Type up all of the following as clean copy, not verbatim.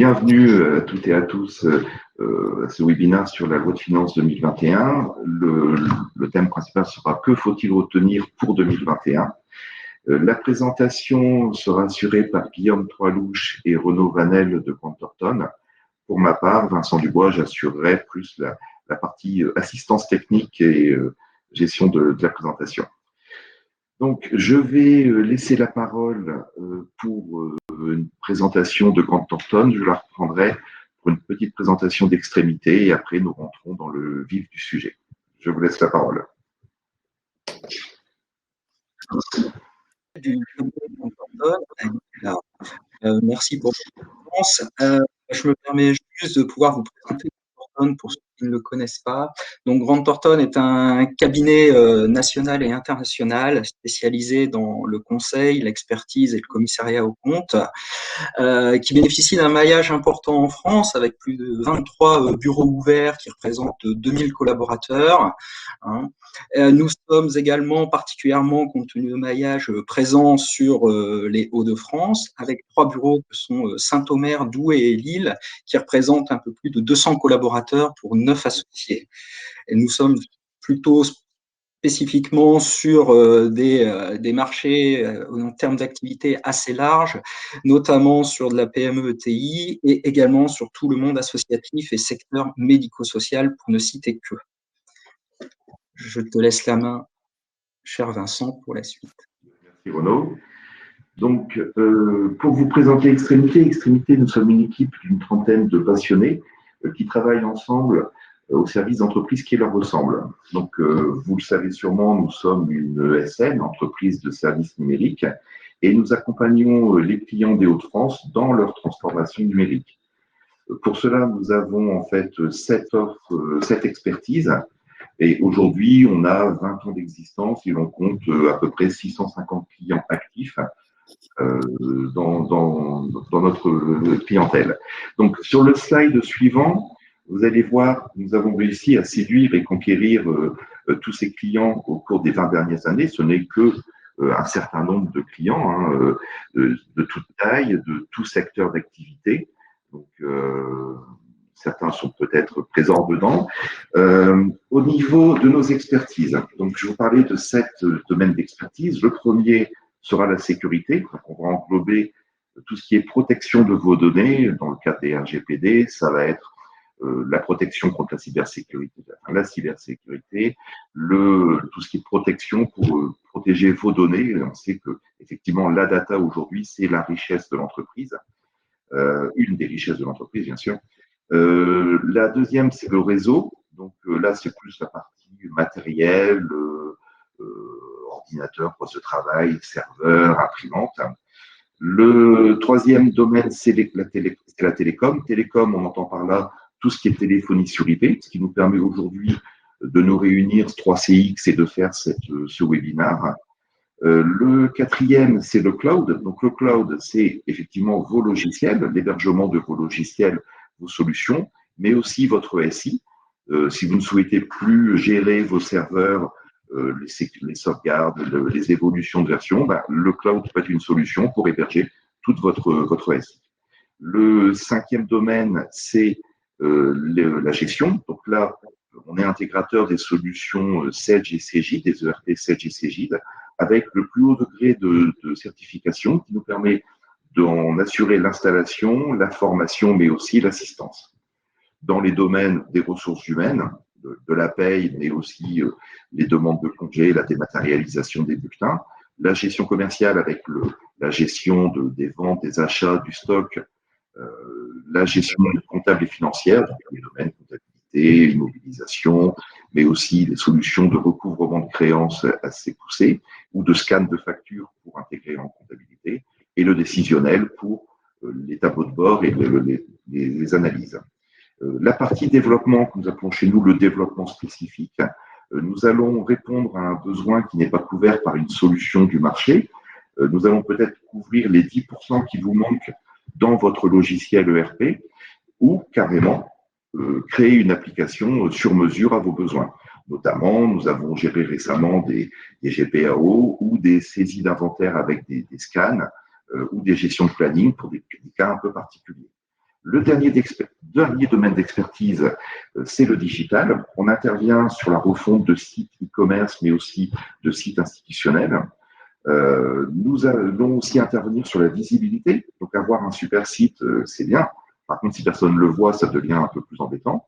Bienvenue à toutes et à tous à ce webinaire sur la loi de finances 2021. Le thème principal sera « Que faut-il retenir pour 2021 ?» La présentation sera assurée par Guillaume Troilouche et Renaud Vanel de Grant Thornton. Pour ma part, Vincent Dubois, j'assurerai plus la partie assistance technique et gestion de la présentation. Donc, je vais laisser la parole pour une présentation de Grant Thornton. Je la reprendrai pour une petite présentation d'extrémité et après nous rentrons dans le vif du sujet. Je vous laisse la parole. Merci pour votre réponse. Je me permets juste de pouvoir vous présenter Grant Thornton pour ceux qui ne le connaissent pas. Donc, Grant Thornton est un cabinet national et international spécialisé dans le conseil, l'expertise et le commissariat aux comptes, qui bénéficie d'un maillage important en France avec plus de 23 bureaux ouverts qui représentent 2000 collaborateurs. Nous sommes également particulièrement, compte tenu de maillage, présents sur les Hauts-de-France avec 3 bureaux que sont Saint-Omer, Douai et Lille qui représentent un peu plus de 200 collaborateurs pour 9 associés. Et nous sommes plutôt spécifiquement sur des marchés en termes d'activité assez larges, notamment sur de la PME-ETI et également sur tout le monde associatif et secteur médico-social, pour ne citer que. Je te laisse la main, cher Vincent, pour la suite. Merci Renaud. Donc, pour vous présenter Extrémité, nous sommes une équipe d'une trentaine de passionnés qui travaillent ensemble au service d'entreprises qui leur ressemblent. Donc, vous le savez sûrement, nous sommes une ESN, entreprise de services numériques, et nous accompagnons les clients des Hauts-de-France dans leur transformation numérique. Pour cela, nous avons en fait 7 offres, 7 expertises, et aujourd'hui, on a 20 ans d'existence et l'on compte à peu près 650 clients actifs dans notre clientèle. Donc, sur le slide suivant, vous allez voir, nous avons réussi à séduire et conquérir tous ces clients au cours des 20 dernières années. Ce n'est que un certain nombre de clients de toute taille, de tout secteur d'activité. Donc, certains sont peut-être présents dedans. Au niveau de nos expertises, donc je vous parlais de 7 domaines d'expertise. Le premier sera la sécurité. Donc on va englober tout ce qui est protection de vos données. Dans le cadre des RGPD, ça va être la protection contre la cybersécurité, tout ce qui est protection pour protéger vos données. On sait que effectivement la data aujourd'hui, c'est la richesse de l'entreprise, une des richesses de l'entreprise, bien sûr. La deuxième, c'est le réseau. Donc là, c'est plus la partie matérielle, ordinateur, poste de travail, serveur, imprimante. Le troisième domaine, c'est la télécom. Télécom, on entend par là tout ce qui est téléphonie sur IP, ce qui nous permet aujourd'hui de nous réunir 3CX et de faire ce webinaire. Le quatrième, c'est le cloud. Donc le cloud, c'est effectivement vos logiciels, l'hébergement de vos logiciels, vos solutions, mais aussi votre SI. Si vous ne souhaitez plus gérer vos serveurs, les sauvegardes, les évolutions de version, le cloud peut être une solution pour héberger toute votre SI. Le cinquième domaine, c'est la gestion. Donc là, on est intégrateur des solutions Sage et Cegid, des ERP Sage et Cegid, avec le plus haut degré de certification qui nous permet d'en assurer l'installation, la formation, mais aussi l'assistance. Dans les domaines des ressources humaines, de la paye, mais aussi les demandes de congés, la dématérialisation des bulletins, la gestion commerciale avec la gestion des ventes, des achats, du stock, la gestion comptable et financière, donc les domaines comptabilité, immobilisation, mais aussi des solutions de recouvrement de créances assez poussées ou de scan de factures pour intégrer en comptabilité, et le décisionnel pour les tableaux de bord et les analyses. La partie développement que nous appelons chez nous le développement spécifique, nous allons répondre à un besoin qui n'est pas couvert par une solution du marché. Nous allons peut-être couvrir les 10% qui vous manquent dans votre logiciel ERP ou carrément créer une application sur mesure à vos besoins. Notamment, nous avons géré récemment des GPAO ou des saisies d'inventaire avec des scans ou des gestions de planning pour des cas un peu particuliers. Le dernier domaine d'expertise, c'est le digital. On intervient sur la refonte de sites e-commerce, mais aussi de sites institutionnels. Nous allons aussi intervenir sur la visibilité. Donc, avoir un super site, c'est bien. Par contre, si personne ne le voit, ça devient un peu plus embêtant.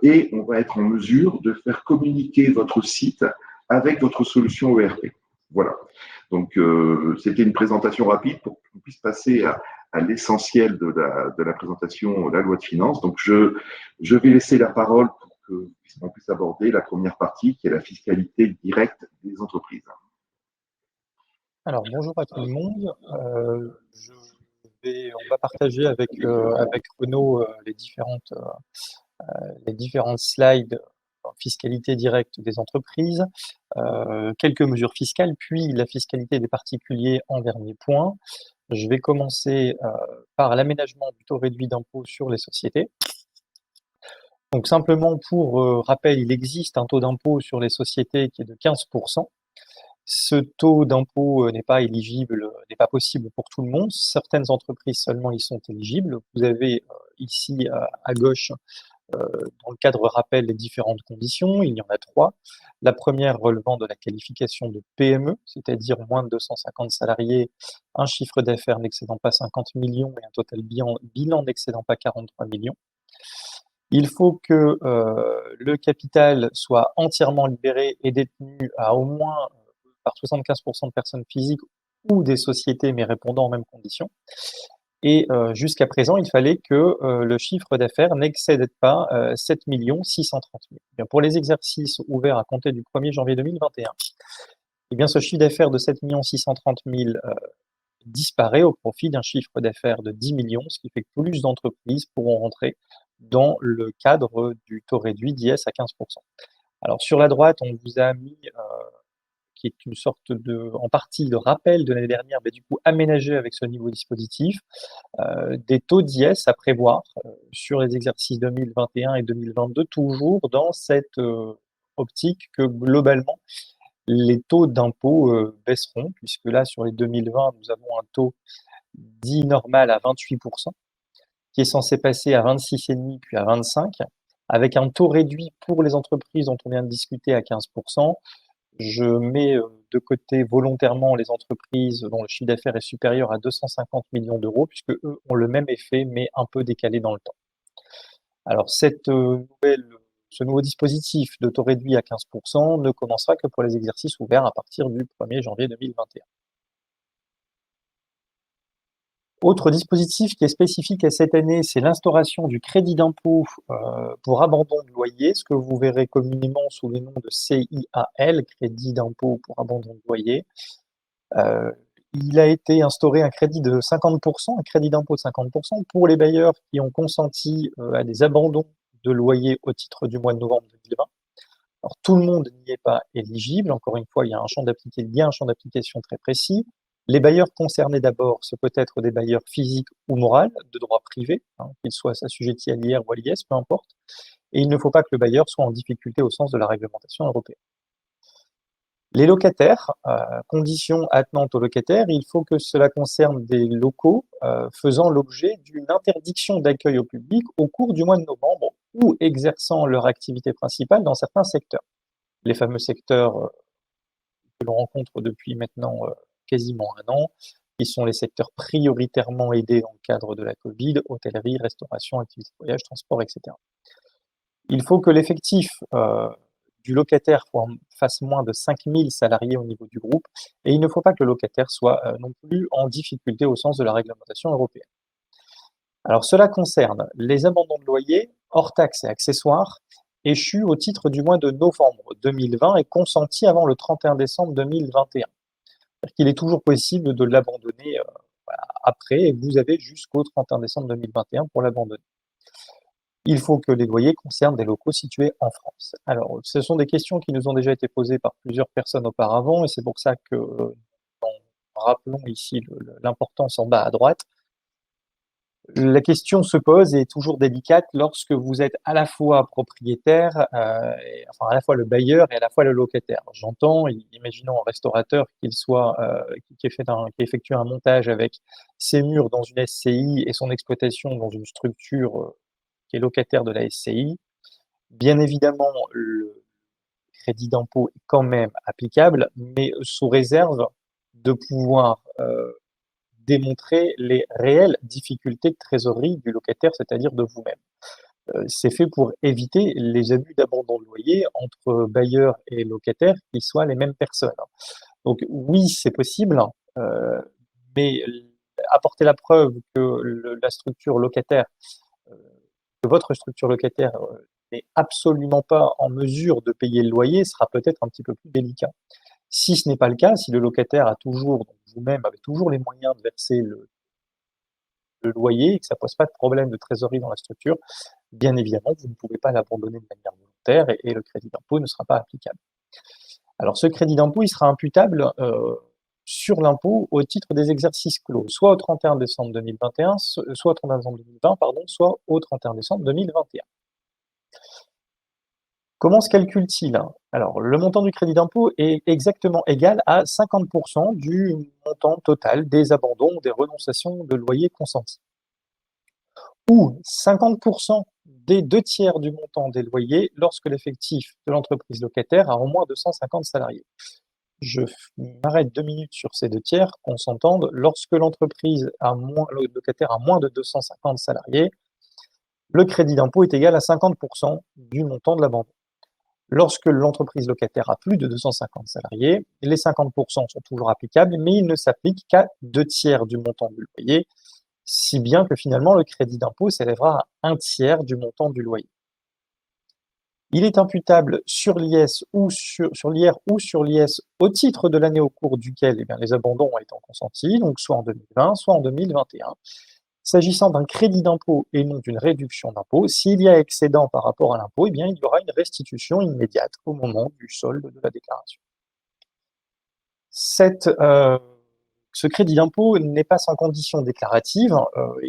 Et on va être en mesure de faire communiquer votre site avec votre solution ERP. Voilà. Donc, c'était une présentation rapide pour qu'on puisse passer à l'essentiel de la présentation, la loi de finances. Donc, je vais laisser la parole pour qu'on puisse aborder la première partie, qui est la fiscalité directe des entreprises. Alors, bonjour à tout le monde. On va partager avec Renaud les différentes slides en fiscalité directe des entreprises, quelques mesures fiscales, puis la fiscalité des particuliers en dernier point. Je vais commencer par l'aménagement du taux réduit d'impôt sur les sociétés. Donc simplement pour rappel, il existe un taux d'impôt sur les sociétés qui est de 15%. Ce taux d'impôt n'est pas éligible, n'est pas possible pour tout le monde. Certaines entreprises seulement y sont éligibles. Vous avez ici à gauche, dans le cadre rappel, les différentes conditions. Il y en a 3. La première relevant de la qualification de PME, c'est-à-dire moins de 250 salariés, un chiffre d'affaires n'excédant pas 50 millions et un total bilan n'excédant pas 43 millions. Il faut que le capital soit entièrement libéré et détenu à au moins par 75% de personnes physiques ou des sociétés, mais répondant aux mêmes conditions. Et jusqu'à présent, il fallait que le chiffre d'affaires n'excède pas 7 630 000. Bien, pour les exercices ouverts à compter du 1er janvier 2021, eh bien, ce chiffre d'affaires de 7 630 000 disparaît au profit d'un chiffre d'affaires de 10 millions, ce qui fait que plus d'entreprises pourront rentrer dans le cadre du taux réduit d'IS à 15%. Alors sur la droite, on vous a mis qui est une sorte en partie de rappel de l'année dernière, mais du coup aménagé avec ce nouveau dispositif, des taux d'IS à prévoir sur les exercices 2021 et 2022, toujours dans cette optique que globalement, les taux d'impôt baisseront, puisque là, sur les 2020, nous avons un taux dit normal à 28%, qui est censé passer à 26,5 puis à 25, avec un taux réduit pour les entreprises dont on vient de discuter à 15%. Je mets de côté volontairement les entreprises dont le chiffre d'affaires est supérieur à 250 millions d'euros, puisque eux ont le même effet, mais un peu décalé dans le temps. Alors, ce nouveau dispositif de taux réduit à 15% ne commencera que pour les exercices ouverts à partir du 1er janvier 2021. Autre dispositif qui est spécifique à cette année, c'est l'instauration du crédit d'impôt pour abandon de loyer, ce que vous verrez communément sous le nom de CIAL, crédit d'impôt pour abandon de loyer. Il a été instauré un crédit de 50%, un crédit d'impôt de 50% pour les bailleurs qui ont consenti à des abandons de loyer au titre du mois de novembre 2020. Alors tout le monde n'y est pas éligible. Encore une fois, il y a un champ d'application très précis. Les bailleurs concernés d'abord, ce peut être des bailleurs physiques ou moraux, de droit privé, qu'ils soient assujettis à l'IR ou à l'IS, peu importe. Et il ne faut pas que le bailleur soit en difficulté au sens de la réglementation européenne. Les locataires, conditions attenantes aux locataires, il faut que cela concerne des locaux faisant l'objet d'une interdiction d'accueil au public au cours du mois de novembre ou exerçant leur activité principale dans certains secteurs. Les fameux secteurs que l'on rencontre depuis maintenant quasiment un an, qui sont les secteurs prioritairement aidés dans le cadre de la Covid, hôtellerie, restauration, activités de voyage, transport, etc. Il faut que l'effectif du locataire fasse moins de 5000 salariés au niveau du groupe, et il ne faut pas que le locataire soit non plus en difficulté au sens de la réglementation européenne. Alors cela concerne les abandons de loyer, hors taxes et accessoires, échus au titre du mois de novembre 2020 et consentis avant le 31 décembre 2021. C'est-à-dire qu'il est toujours possible de l'abandonner après, et vous avez jusqu'au 31 décembre 2021 pour l'abandonner. Il faut que les loyers concernent des locaux situés en France. Alors, ce sont des questions qui nous ont déjà été posées par plusieurs personnes auparavant, et c'est pour ça que, rappelons ici l'importance en bas à droite. La question se pose et est toujours délicate lorsque vous êtes à la fois propriétaire, enfin à la fois le bailleur et à la fois le locataire. J'entends, imaginons un restaurateur qui effectue un montage avec ses murs dans une SCI et son exploitation dans une structure qui est locataire de la SCI. Bien évidemment, le crédit d'impôt est quand même applicable, mais sous réserve de pouvoir démontrer les réelles difficultés de trésorerie du locataire, c'est-à-dire de vous-même. C'est fait pour éviter les abus d'abandon de loyer entre bailleurs et locataires qui soient les mêmes personnes. Donc oui, c'est possible, mais apporter la preuve que la structure locataire, que votre structure locataire n'est absolument pas en mesure de payer le loyer sera peut-être un petit peu plus délicat. Si ce n'est pas le cas, si le locataire a toujours, donc vous-même avez toujours les moyens de verser le loyer et que ça pose pas de problème de trésorerie dans la structure, bien évidemment, vous ne pouvez pas l'abandonner de manière volontaire et le crédit d'impôt ne sera pas applicable. Alors ce crédit d'impôt, il sera imputable sur l'impôt au titre des exercices clos, soit au 31 décembre 2021, soit au 31 décembre 2020, pardon, soit au 31 décembre 2021. Comment se calcule-t-il? Alors, le montant du crédit d'impôt est exactement égal à 50% du montant total des abandons ou des renonciations de loyer consentis. Ou 50% des 2/3 du montant des loyers lorsque l'effectif de l'entreprise locataire a au moins 250 salariés. Je m'arrête 2 minutes sur ces 2/3, qu'on s'entende. Lorsque le locataire a moins de 250 salariés, le crédit d'impôt est égal à 50% du montant de l'abandon. Lorsque l'entreprise locataire a plus de 250 salariés, les 50% sont toujours applicables, mais ils ne s'appliquent qu'à 2/3 du montant du loyer, si bien que finalement le crédit d'impôt s'élèvera à 1/3 du montant du loyer. Il est imputable sur l'IS ou sur l'IR ou sur l'IS au titre de l'année au cours duquel les abandons ont été consentis, donc soit en 2020, soit en 2021. S'agissant d'un crédit d'impôt et non d'une réduction d'impôt, s'il y a excédent par rapport à l'impôt, il y aura une restitution immédiate au moment du solde de la déclaration. Ce crédit d'impôt n'est pas sans condition déclarative.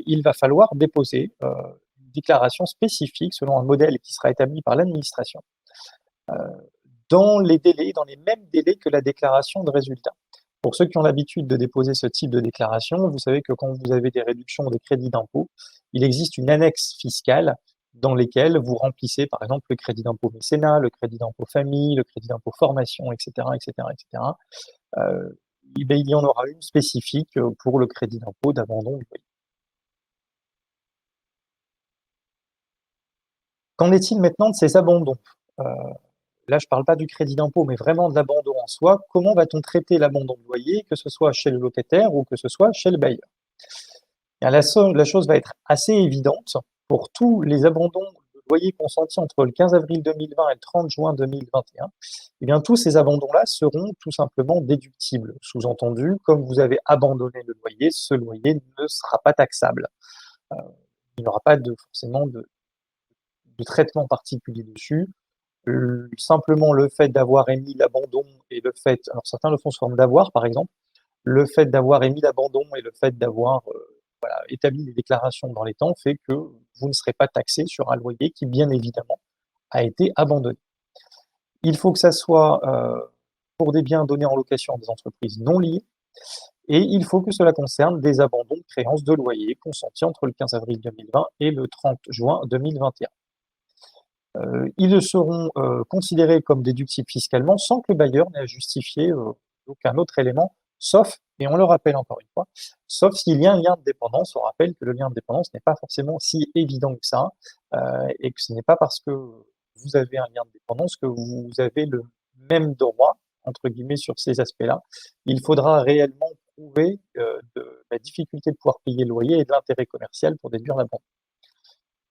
Il va falloir déposer une déclaration spécifique selon un modèle qui sera établi par l'administration dans les mêmes délais que la déclaration de résultat. Pour ceux qui ont l'habitude de déposer ce type de déclaration, vous savez que quand vous avez des réductions des crédits d'impôt, il existe une annexe fiscale dans lesquelles vous remplissez par exemple le crédit d'impôt mécénat, le crédit d'impôt famille, le crédit d'impôt formation, etc. etc., etc. Il y en aura une spécifique pour le crédit d'impôt d'abandon du loyer. Qu'en est-il maintenant de ces abandons? Là, je ne parle pas du crédit d'impôt, mais vraiment de l'abandon en soi. Comment va-t-on traiter l'abandon de loyer, que ce soit chez le locataire ou que ce soit chez le bailleur? La chose va être assez évidente. Pour tous les abandons de loyer consentis entre le 15 avril 2020 et le 30 juin 2021, tous ces abandons-là seront tout simplement déductibles. Sous-entendu, comme vous avez abandonné le loyer, ce loyer ne sera pas taxable. Il n'y aura pas forcément de traitement particulier dessus. Simplement le fait d'avoir émis l'abandon et le fait, alors certains le font sous forme d'avoir par exemple, le fait d'avoir émis l'abandon et le fait d'avoir établi les déclarations dans les temps fait que vous ne serez pas taxé sur un loyer qui bien évidemment a été abandonné. Il faut que ça soit pour des biens donnés en location à des entreprises non liées et il faut que cela concerne des abandons de créances de loyer consentis entre le 15 avril 2020 et le 30 juin 2021. Ils seront considérés comme déductibles fiscalement sans que le bailleur n'ait à justifier aucun autre élément, sauf, et on le rappelle encore une fois, sauf s'il y a un lien de dépendance. On rappelle que le lien de dépendance n'est pas forcément si évident que ça, et que ce n'est pas parce que vous avez un lien de dépendance que vous avez le même droit, entre guillemets, sur ces aspects-là. Il faudra réellement prouver de la difficulté de pouvoir payer le loyer et de l'intérêt commercial pour déduire l'abandon.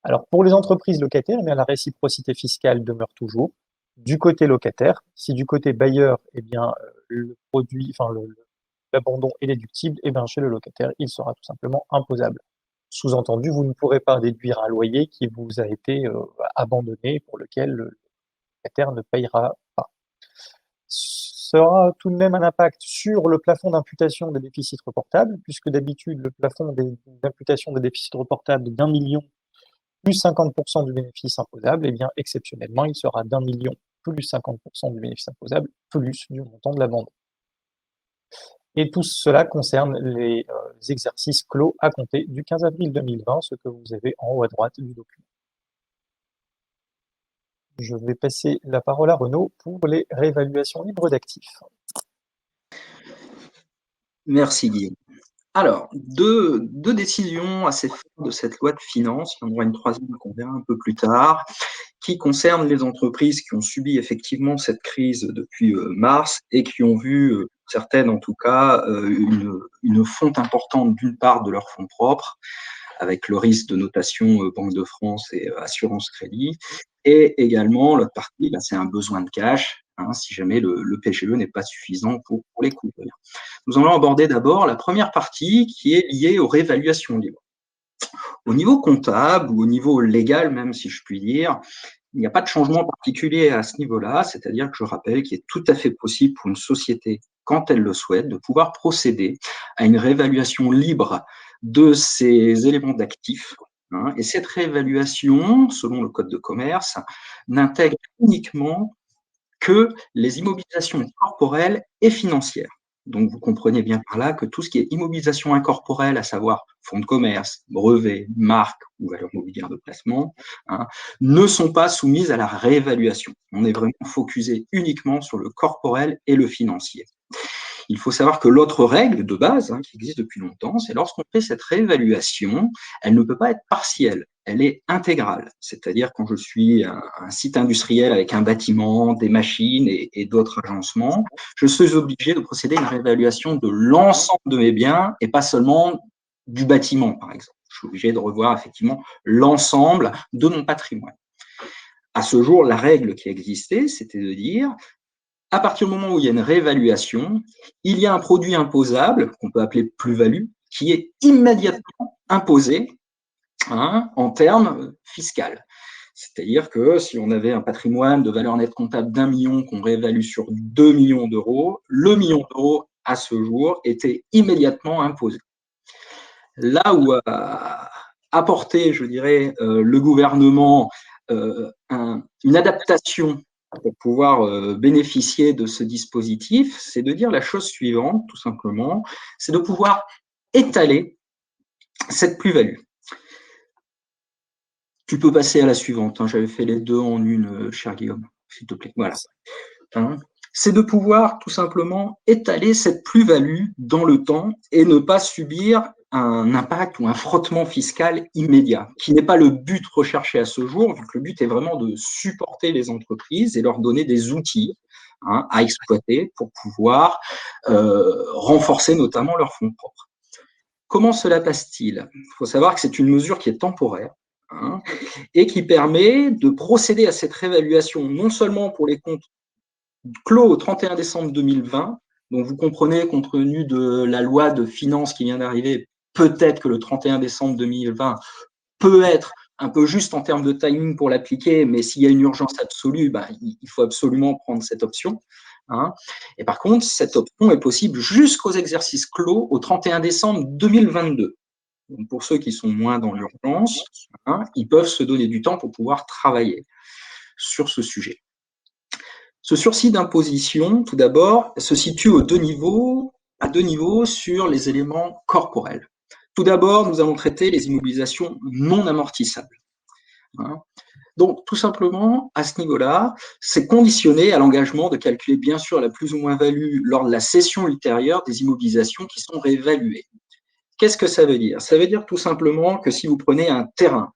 Alors, pour les entreprises locataires, la réciprocité fiscale demeure toujours du côté locataire. Si du côté bailleur, l'abandon est déductible, chez le locataire, il sera tout simplement imposable. Sous-entendu, vous ne pourrez pas déduire un loyer qui vous a été abandonné, pour lequel le locataire ne payera pas. ça aura tout de même un impact sur le plafond d'imputation des déficits reportables, puisque d'habitude, le plafond d'imputation des déficits reportables est d'1 million plus 50% du bénéfice imposable, et bien exceptionnellement, il sera d'1 million plus 50% du bénéfice imposable, plus du montant de la vente. Et tout cela concerne les exercices clos à compter du 15 avril 2020, ce que vous avez en haut à droite du document. Je vais passer la parole à Renaud pour les réévaluations libres d'actifs. Merci Guillaume. Alors, deux décisions assez fortes de cette loi de finances, il y en aura une troisième qu'on verra un peu plus tard, qui concerne les entreprises qui ont subi effectivement cette crise depuis mars et qui ont vu, certaines en tout cas, une fonte importante d'une part de leurs fonds propres, avec le risque de notation Banque de France et Assurance Crédit, et également l'autre partie, c'est un besoin de cash, si jamais le PGE n'est pas suffisant pour les couvrir. Nous allons aborder d'abord la première partie qui est liée aux réévaluations libres. Au niveau comptable ou au niveau légal, même si je puis dire, il n'y a pas de changement particulier à ce niveau-là, c'est-à-dire que je rappelle qu'il est tout à fait possible pour une société, quand elle le souhaite, de pouvoir procéder à une réévaluation libre de ses éléments d'actifs. Et cette réévaluation, selon le Code de commerce, n'intègre uniquement que les immobilisations corporelles et financières. Donc, vous comprenez bien par là que tout ce qui est immobilisation incorporelle, à savoir fonds de commerce, brevets, marques ou valeurs mobilières de placement, ne sont pas soumises à la réévaluation. On est vraiment focusé uniquement sur le corporel et le financier. Il faut savoir que l'autre règle de base, qui existe depuis longtemps, c'est lorsqu'on fait cette réévaluation, elle ne peut pas être partielle, elle est intégrale. C'est-à-dire quand je suis un site industriel avec un bâtiment, des machines et d'autres agencements, je suis obligé de procéder à une réévaluation de l'ensemble de mes biens et pas seulement du bâtiment, par exemple. Je suis obligé de revoir effectivement l'ensemble de mon patrimoine. À ce jour, la règle qui existait, c'était de dire à partir du moment où il y a une réévaluation, il y a un produit imposable, qu'on peut appeler plus-value, qui est immédiatement imposé en termes fiscaux. C'est-à-dire que si on avait un patrimoine de valeur nette comptable d'1 million qu'on réévalue sur 2 millions d'euros, le million d'euros, à ce jour, était immédiatement imposé. Là où a apporté, je dirais, le gouvernement une adaptation pour pouvoir bénéficier de ce dispositif, c'est de dire la chose suivante, tout simplement, c'est de pouvoir étaler cette plus-value. Tu peux passer à la suivante, j'avais fait les deux en une, cher Guillaume, s'il te plaît. Voilà. C'est de pouvoir tout simplement étaler cette plus-value dans le temps et ne pas subir un impact ou un frottement fiscal immédiat, qui n'est pas le but recherché à ce jour, vu que le but est vraiment de supporter les entreprises et leur donner des outils à exploiter pour pouvoir renforcer notamment leurs fonds propres. Comment cela passe-t-il? Il faut savoir que c'est une mesure qui est temporaire et qui permet de procéder à cette réévaluation non seulement pour les comptes clos au 31 décembre 2020, donc vous comprenez, compte tenu de la loi de finances qui vient d'arriver, peut-être que le 31 décembre 2020 peut être un peu juste en termes de timing pour l'appliquer, mais s'il y a une urgence absolue, il faut absolument prendre cette option. Et par contre, cette option est possible jusqu'aux exercices clos au 31 décembre 2022. Donc pour ceux qui sont moins dans l'urgence, ils peuvent se donner du temps pour pouvoir travailler sur ce sujet. Ce sursis d'imposition, tout d'abord, se situe à deux niveaux sur les éléments corporels. Tout d'abord, nous allons traiter les immobilisations non amortissables. Donc, tout simplement, à ce niveau-là, c'est conditionné à l'engagement de calculer bien sûr la plus ou moins value lors de la cession ultérieure des immobilisations qui sont réévaluées. Qu'est-ce que ça veut dire? Ça veut dire tout simplement que si vous prenez un terrain,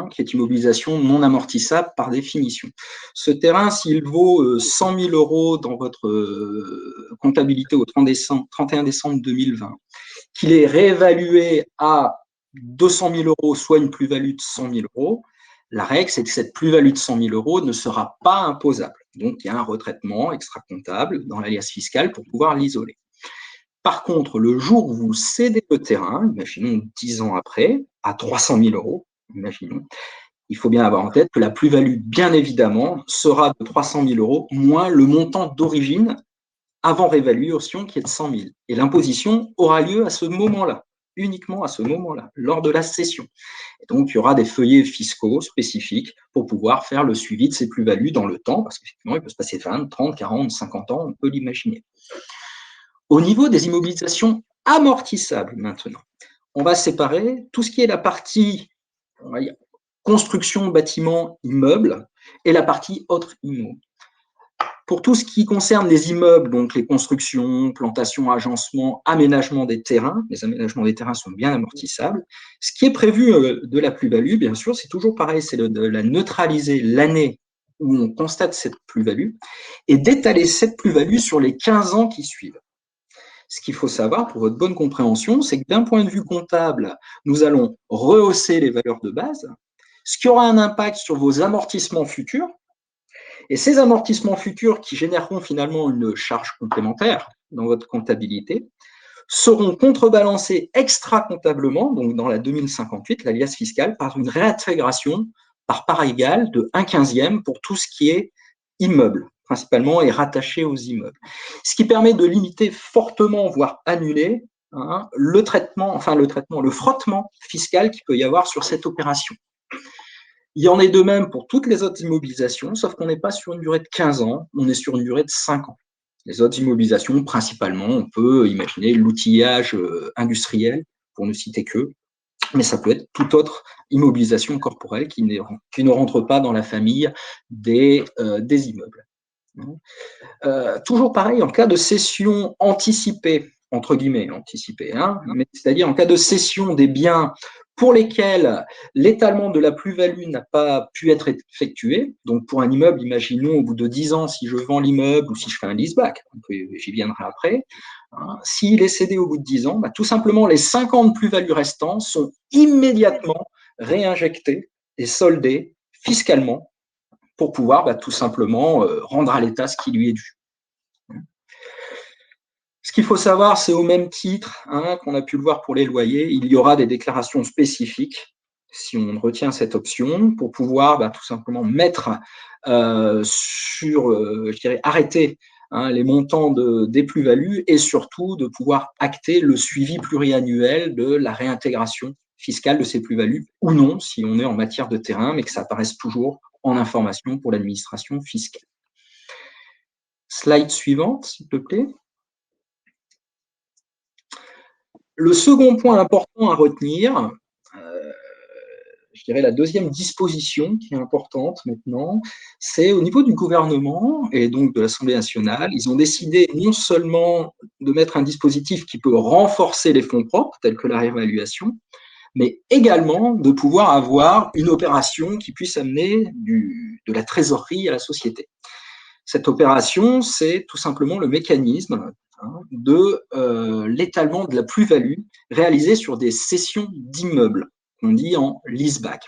qui est immobilisation non amortissable par définition. Ce terrain, s'il vaut 100 000 euros dans votre comptabilité au 31 décembre 2020, qu'il est réévalué à 200 000 euros, soit une plus-value de 100 000 euros, la règle, c'est que cette plus-value de 100 000 euros ne sera pas imposable. Donc, il y a un retraitement extra-comptable dans l'alias fiscal pour pouvoir l'isoler. Par contre, le jour où vous cédez le terrain, imaginons 10 ans après, à 300 000 euros, imaginons, il faut bien avoir en tête que la plus-value, bien évidemment, sera de 300 000 euros moins le montant d'origine avant réévaluation qui est de 100 000. Et l'imposition aura lieu à ce moment-là, uniquement à ce moment-là, lors de la cession. Et donc, il y aura des feuillets fiscaux spécifiques pour pouvoir faire le suivi de ces plus-values dans le temps, parce qu'effectivement, il peut se passer 20, 30, 40, 50 ans, on peut l'imaginer. Au niveau des immobilisations amortissables, maintenant, on va séparer tout ce qui est la partie, on va dire, construction, bâtiment, immeuble, et la partie autres immeubles. Pour tout ce qui concerne les immeubles, donc les constructions, plantations, agencements, aménagements des terrains, les aménagements des terrains sont bien amortissables. Ce qui est prévu de la plus-value, bien sûr, c'est toujours pareil, c'est de la neutraliser l'année où on constate cette plus-value et d'étaler cette plus-value sur les 15 ans qui suivent. Ce qu'il faut savoir, pour votre bonne compréhension, c'est que d'un point de vue comptable, nous allons rehausser les valeurs de base, ce qui aura un impact sur vos amortissements futurs. Et ces amortissements futurs qui généreront finalement une charge complémentaire dans votre comptabilité seront contrebalancés extra-comptablement, donc dans la 2058, l'alias fiscale, par une réintégration par part égale de 1/15e pour tout ce qui est immeuble, principalement, et rattaché aux immeubles. Ce qui permet de limiter fortement, voire annuler, le frottement fiscal qu'il peut y avoir sur cette opération. Il y en est de même pour toutes les autres immobilisations, sauf qu'on n'est pas sur une durée de 15 ans, on est sur une durée de 5 ans. Les autres immobilisations, principalement, on peut imaginer l'outillage industriel, pour ne citer que, mais ça peut être toute autre immobilisation corporelle qui ne rentre pas dans la famille des immeubles. Toujours pareil, en cas de cession anticipée, entre guillemets anticipée, mais c'est-à-dire en cas de cession des biens pour lesquels l'étalement de la plus-value n'a pas pu être effectué. Donc, pour un immeuble, imaginons au bout de 10 ans, si je vends l'immeuble ou si je fais un leaseback, j'y viendrai après, s'il est cédé au bout de 10 ans, tout simplement, les 5 ans de plus-value restants sont immédiatement réinjectés et soldés fiscalement pour pouvoir tout simplement rendre à l'État ce qui lui est dû. Ce qu'il faut savoir, c'est au même titre qu'on a pu le voir pour les loyers, il y aura des déclarations spécifiques, si on retient cette option, pour pouvoir tout simplement mettre arrêter les montants des plus-values et surtout de pouvoir acter le suivi pluriannuel de la réintégration fiscale de ces plus-values, ou non, si on est en matière de terrain, mais que ça apparaisse toujours en information pour l'administration fiscale. Slide suivante, s'il te plaît. Le second point important à retenir, je dirais la deuxième disposition qui est importante maintenant, c'est au niveau du gouvernement et donc de l'Assemblée nationale, ils ont décidé non seulement de mettre un dispositif qui peut renforcer les fonds propres, tels que la réévaluation, mais également de pouvoir avoir une opération qui puisse amener de la trésorerie à la société. Cette opération, c'est tout simplement le mécanisme de l'étalement de la plus-value réalisée sur des cessions d'immeubles, qu'on dit en leaseback.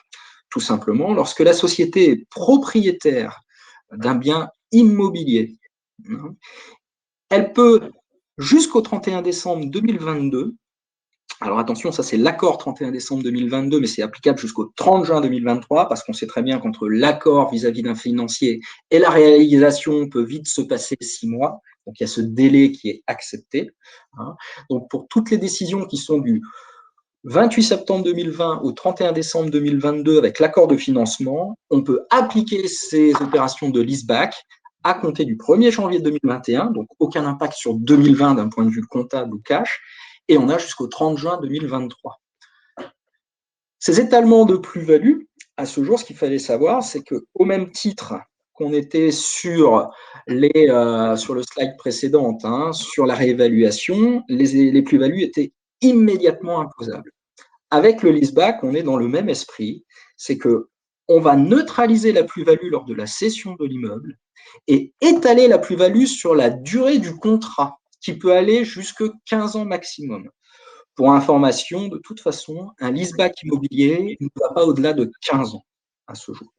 Tout simplement, lorsque la société est propriétaire d'un bien immobilier, elle peut, jusqu'au 31 décembre 2022, alors attention, ça c'est l'accord 31 décembre 2022, mais c'est applicable jusqu'au 30 juin 2023, parce qu'on sait très bien qu'entre l'accord vis-à-vis d'un financier et la réalisation peut vite se passer 6 mois. Donc il y a ce délai qui est accepté. Donc pour toutes les décisions qui sont du 28 septembre 2020 au 31 décembre 2022 avec l'accord de financement, on peut appliquer ces opérations de leaseback à compter du 1er janvier 2021, donc aucun impact sur 2020 d'un point de vue comptable ou cash, et on a jusqu'au 30 juin 2023. Ces étalements de plus-value, à ce jour, ce qu'il fallait savoir, c'est qu'au même titre qu'on était sur le slide précédent, sur la réévaluation, les plus-values étaient immédiatement imposables. Avec le leaseback, on est dans le même esprit, c'est qu'on va neutraliser la plus-value lors de la cession de l'immeuble et étaler la plus-value sur la durée du contrat, qui peut aller jusqu'à 15 ans maximum. Pour information, de toute façon, un leaseback immobilier ne va pas au-delà de 15 ans à ce jour.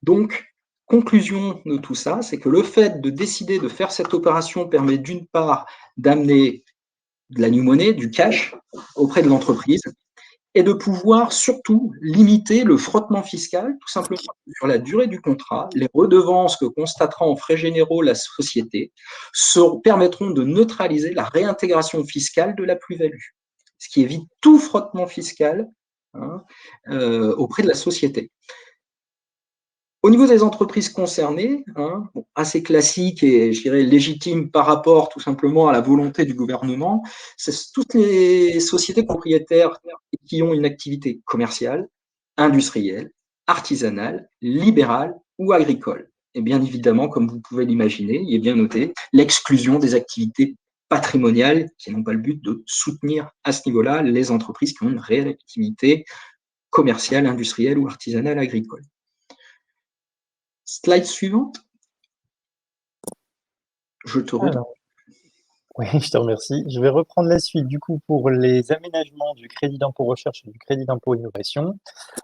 Donc, conclusion de tout ça, c'est que le fait de décider de faire cette opération permet d'une part d'amener de la new money, du cash, auprès de l'entreprise, et de pouvoir surtout limiter le frottement fiscal, tout simplement sur la durée du contrat. Les redevances que constatera en frais généraux la société permettront de neutraliser la réintégration fiscale de la plus-value, ce qui évite tout frottement fiscal auprès de la société. Au niveau des entreprises concernées, assez classique et je dirais légitime par rapport tout simplement à la volonté du gouvernement, c'est toutes les sociétés propriétaires qui ont une activité commerciale, industrielle, artisanale, libérale ou agricole. Et bien évidemment, comme vous pouvez l'imaginer, il est bien noté, l'exclusion des activités patrimoniales qui n'ont pas le but de soutenir à ce niveau-là les entreprises qui ont une réelle activité commerciale, industrielle ou artisanale agricole. Slide suivante. Je te remercie. Oui, je te remercie. Je vais reprendre la suite du coup pour les aménagements du crédit d'impôt recherche et du crédit d'impôt innovation.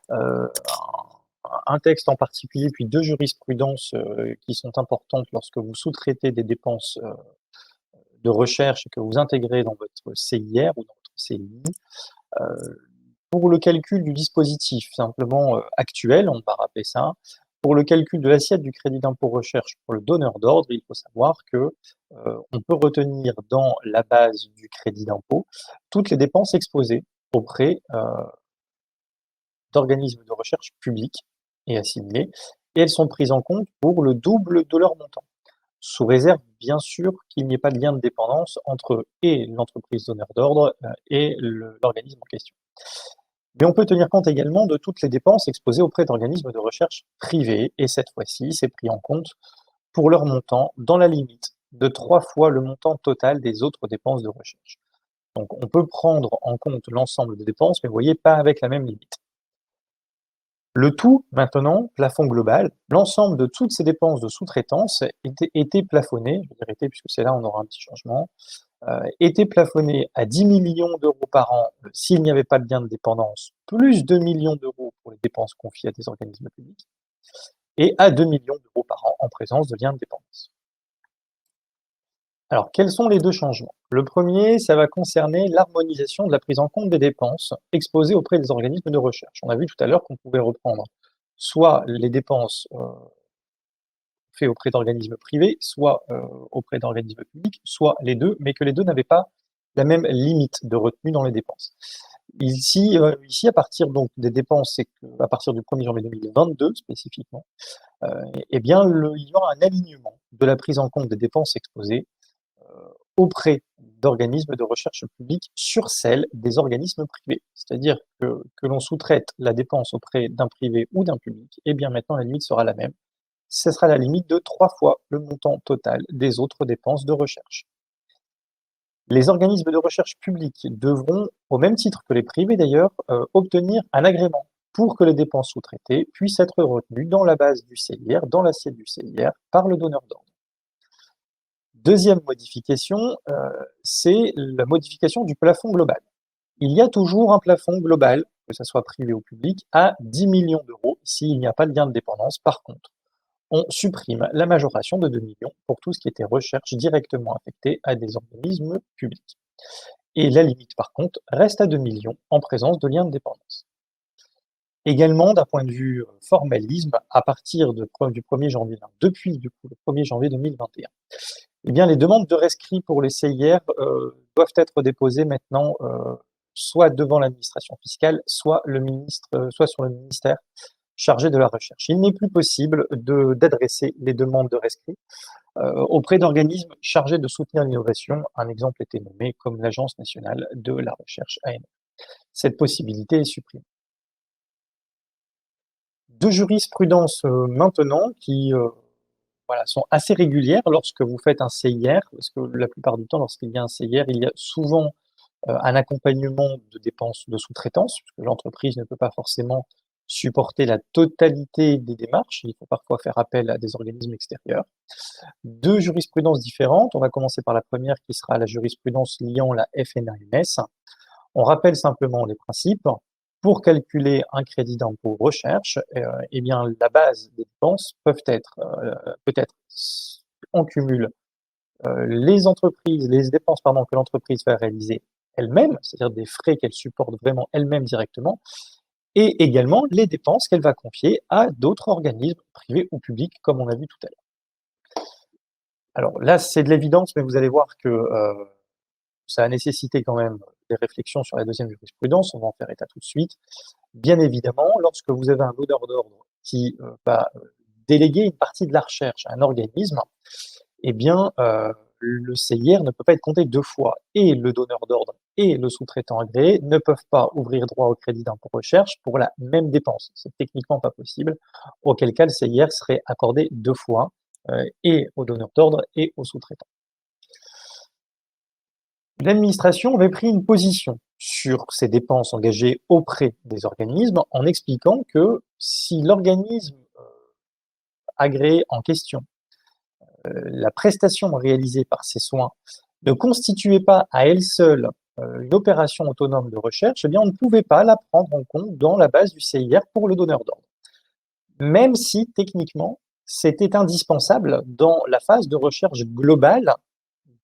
Un texte en particulier, puis 2 jurisprudences qui sont importantes lorsque vous sous-traitez des dépenses de recherche et que vous intégrez dans votre CIR ou dans votre CII. Pour le calcul du dispositif simplement actuel, on va rappeler ça, pour le calcul de l'assiette du crédit d'impôt recherche pour le donneur d'ordre, il faut savoir que on peut retenir dans la base du crédit d'impôt toutes les dépenses exposées auprès d'organismes de recherche publics et assimilés, et elles sont prises en compte pour le double de leur montant, sous réserve bien sûr qu'il n'y ait pas de lien de dépendance entre et l'entreprise donneur d'ordre et l'organisme en question. Mais on peut tenir compte également de toutes les dépenses exposées auprès d'organismes de recherche privés, et cette fois-ci, c'est pris en compte pour leur montant dans la limite de 3 fois le montant total des autres dépenses de recherche. Donc on peut prendre en compte l'ensemble des dépenses, mais vous voyez, pas avec la même limite. Le tout, maintenant, plafond global, l'ensemble de toutes ces dépenses de sous-traitance était plafonné, je vais dire été puisque c'est là on aura un petit changement, était plafonné à 10 millions d'euros par an s'il n'y avait pas de lien de dépendance, plus 2 millions d'euros pour les dépenses confiées à des organismes publics, et à 2 millions d'euros par an en présence de lien de dépendance. Alors, quels sont les 2 changements? Le premier, ça va concerner l'harmonisation de la prise en compte des dépenses exposées auprès des organismes de recherche. On a vu tout à l'heure qu'on pouvait reprendre soit les dépenses faites auprès d'organismes privés, soit auprès d'organismes publics, soit les 2, mais que les 2 n'avaient pas la même limite de retenue dans les dépenses. Ici, à partir donc des dépenses, c'est à partir du 1er janvier 2022 spécifiquement, eh bien, il y aura un alignement de la prise en compte des dépenses exposées auprès d'organismes de recherche publique sur celle des organismes privés. C'est-à-dire que l'on sous-traite la dépense auprès d'un privé ou d'un public, et bien maintenant la limite sera la même. Ce sera la limite de 3 fois le montant total des autres dépenses de recherche. Les organismes de recherche publics devront, au même titre que les privés d'ailleurs, obtenir un agrément pour que les dépenses sous-traitées puissent être retenues dans la base du CIR, dans l'assiette du CIR, par le donneur d'ordre. Deuxième modification, c'est la modification du plafond global. Il y a toujours un plafond global, que ce soit privé ou public, à 10 millions d'euros s'il n'y a pas de lien de dépendance. Par contre, on supprime la majoration de 2 millions pour tout ce qui était recherche directement affectée à des organismes publics. Et la limite, par contre, reste à 2 millions en présence de lien de dépendance. Également, d'un point de vue formalisme, à partir du 1er janvier, depuis du coup, le 1er janvier 2021, eh bien, les demandes de rescrit pour les CIR doivent être déposées maintenant soit devant l'administration fiscale, soit sur le ministère chargé de la recherche. Il n'est plus possible d'adresser les demandes de rescrit auprès d'organismes chargés de soutenir l'innovation. Un exemple était nommé comme l'Agence nationale de la recherche ANR. Cette possibilité est supprimée. 2 jurisprudences maintenant qui sont assez régulières lorsque vous faites un CIR, parce que la plupart du temps, lorsqu'il y a un CIR, il y a souvent un accompagnement de dépenses de sous-traitance, puisque l'entreprise ne peut pas forcément supporter la totalité des démarches, il faut parfois faire appel à des organismes extérieurs. 2 jurisprudences différentes, on va commencer par la première qui sera la jurisprudence liant la FNAMS. On rappelle simplement les principes. Pour calculer un crédit d'impôt recherche, eh bien, la base des dépenses peut être en cumul les dépenses que l'entreprise va réaliser elle-même, c'est-à-dire des frais qu'elle supporte vraiment elle-même directement, et également les dépenses qu'elle va confier à d'autres organismes privés ou publics, comme on a vu tout à l'heure. Alors là, c'est de l'évidence, mais vous allez voir que ça a nécessité quand même des réflexions sur la deuxième jurisprudence, on va en faire état tout de suite. Bien évidemment, lorsque vous avez un donneur d'ordre qui va déléguer une partie de la recherche à un organisme, eh bien, le CIR ne peut pas être compté deux fois. Et le donneur d'ordre et le sous-traitant agréé ne peuvent pas ouvrir droit au crédit d'impôt recherche pour la même dépense. C'est techniquement pas possible, auquel cas le CIR serait accordé deux fois, et au donneur d'ordre et au sous-traitant. L'administration avait pris une position sur ces dépenses engagées auprès des organismes en expliquant que si l'organisme agréé en question, la prestation réalisée par ces soins ne constituait pas à elle seule une opération autonome de recherche, eh bien on ne pouvait pas la prendre en compte dans la base du CIR pour le donneur d'ordre. Même si techniquement c'était indispensable dans la phase de recherche globale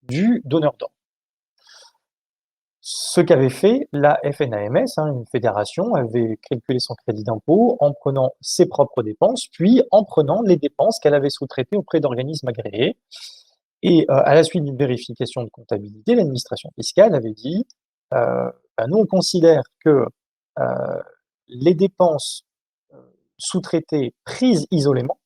du donneur d'ordre. Ce qu'avait fait la FNAMS, une fédération, avait calculé son crédit d'impôt en prenant ses propres dépenses, puis en prenant les dépenses qu'elle avait sous-traitées auprès d'organismes agréés. Et à la suite d'une vérification de comptabilité, l'administration fiscale avait dit nous, on considère que les dépenses sous-traitées prises isolément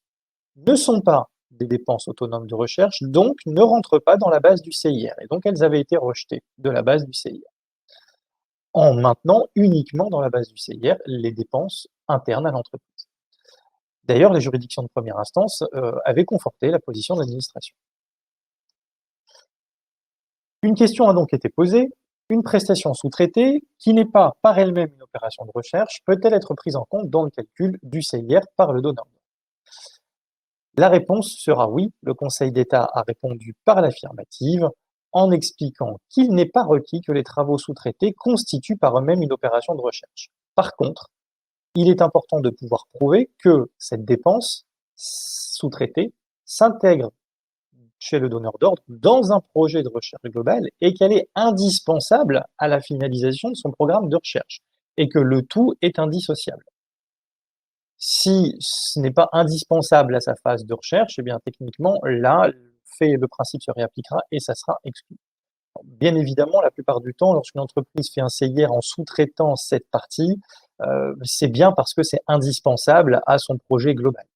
ne sont pas des dépenses autonomes de recherche, donc ne rentrent pas dans la base du CIR. Et donc, elles avaient été rejetées de la base du CIR, en maintenant uniquement dans la base du CIR les dépenses internes à l'entreprise. D'ailleurs, les juridictions de première instance avaient conforté la position de l'administration. Une question a donc été posée: une prestation sous-traitée, qui n'est pas par elle-même une opération de recherche, peut-elle être prise en compte dans le calcul du CIR par le donneur? La réponse sera oui. Le Conseil d'État a répondu par l'affirmative, en expliquant qu'il n'est pas requis que les travaux sous-traités constituent par eux-mêmes une opération de recherche. Par contre, il est important de pouvoir prouver que cette dépense sous-traitée s'intègre chez le donneur d'ordre dans un projet de recherche globale et qu'elle est indispensable à la finalisation de son programme de recherche et que le tout est indissociable. Si ce n'est pas indispensable à sa phase de recherche, eh bien techniquement, là, le principe se réappliquera et ça sera exclu. Bien évidemment, la plupart du temps, lorsqu'une entreprise fait un CIR en sous-traitant cette partie, c'est bien parce que c'est indispensable à son projet global.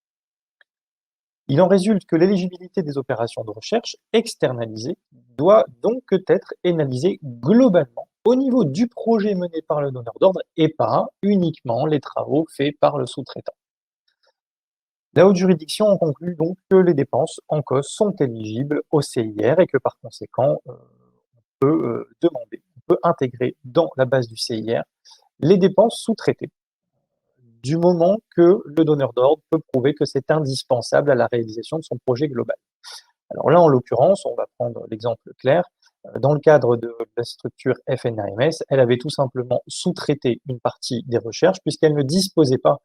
Il en résulte que l'éligibilité des opérations de recherche externalisées doit donc être analysée globalement au niveau du projet mené par le donneur d'ordre et pas uniquement les travaux faits par le sous-traitant. La haute juridiction en conclut donc que les dépenses en cause sont éligibles au CIR et que par conséquent, on peut intégrer dans la base du CIR les dépenses sous-traitées, du moment que le donneur d'ordre peut prouver que c'est indispensable à la réalisation de son projet global. Alors là, en l'occurrence, on va prendre l'exemple clair. Dans le cadre de la structure FNAMS, elle avait tout simplement sous-traité une partie des recherches puisqu'elle ne disposait pas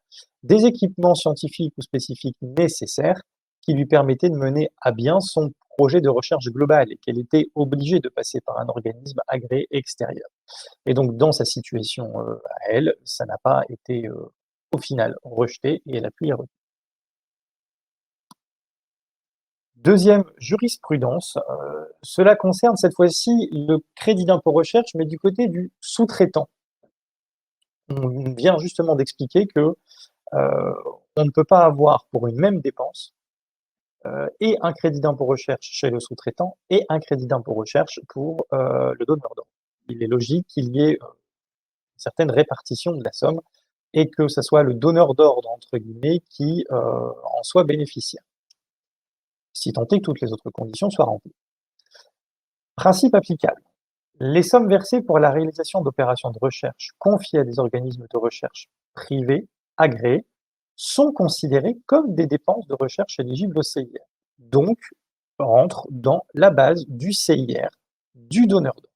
des équipements scientifiques ou spécifiques nécessaires qui lui permettaient de mener à bien son projet de recherche globale et qu'elle était obligée de passer par un organisme agréé extérieur. Et donc, dans sa situation à elle, ça n'a pas été au final rejeté et elle a pu y revenir. Deuxième jurisprudence, cela concerne cette fois-ci le crédit d'impôt recherche, mais du côté du sous-traitant. On vient justement d'expliquer que on ne peut pas avoir pour une même dépense et un crédit d'impôt recherche chez le sous-traitant et un crédit d'impôt recherche pour le donneur d'ordre. Il est logique qu'il y ait une certaine répartition de la somme et que ce soit le donneur d'ordre, entre guillemets, qui en soit bénéficiaire, si tant est que toutes les autres conditions soient remplies. Principe applicable. Les sommes versées pour la réalisation d'opérations de recherche confiées à des organismes de recherche privés, agréés, sont considérées comme des dépenses de recherche éligibles au CIR. Donc, rentrent dans la base du CIR du donneur d'ordre.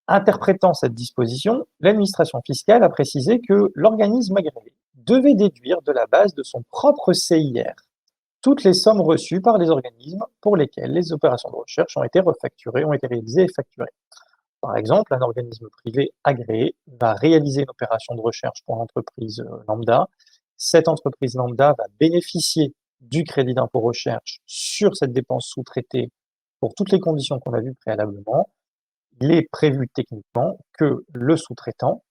Interprétant cette disposition, l'administration fiscale a précisé que l'organisme agréé devait déduire de la base de son propre CIR toutes les sommes reçues par les organismes pour lesquels les opérations de recherche ont été refacturées, ont été réalisées et facturées. Par exemple, un organisme privé agréé va réaliser une opération de recherche pour l'entreprise lambda. Cette entreprise lambda va bénéficier du crédit d'impôt recherche sur cette dépense sous-traitée pour toutes les conditions qu'on a vues préalablement. Il est prévu techniquement que le sous-traitant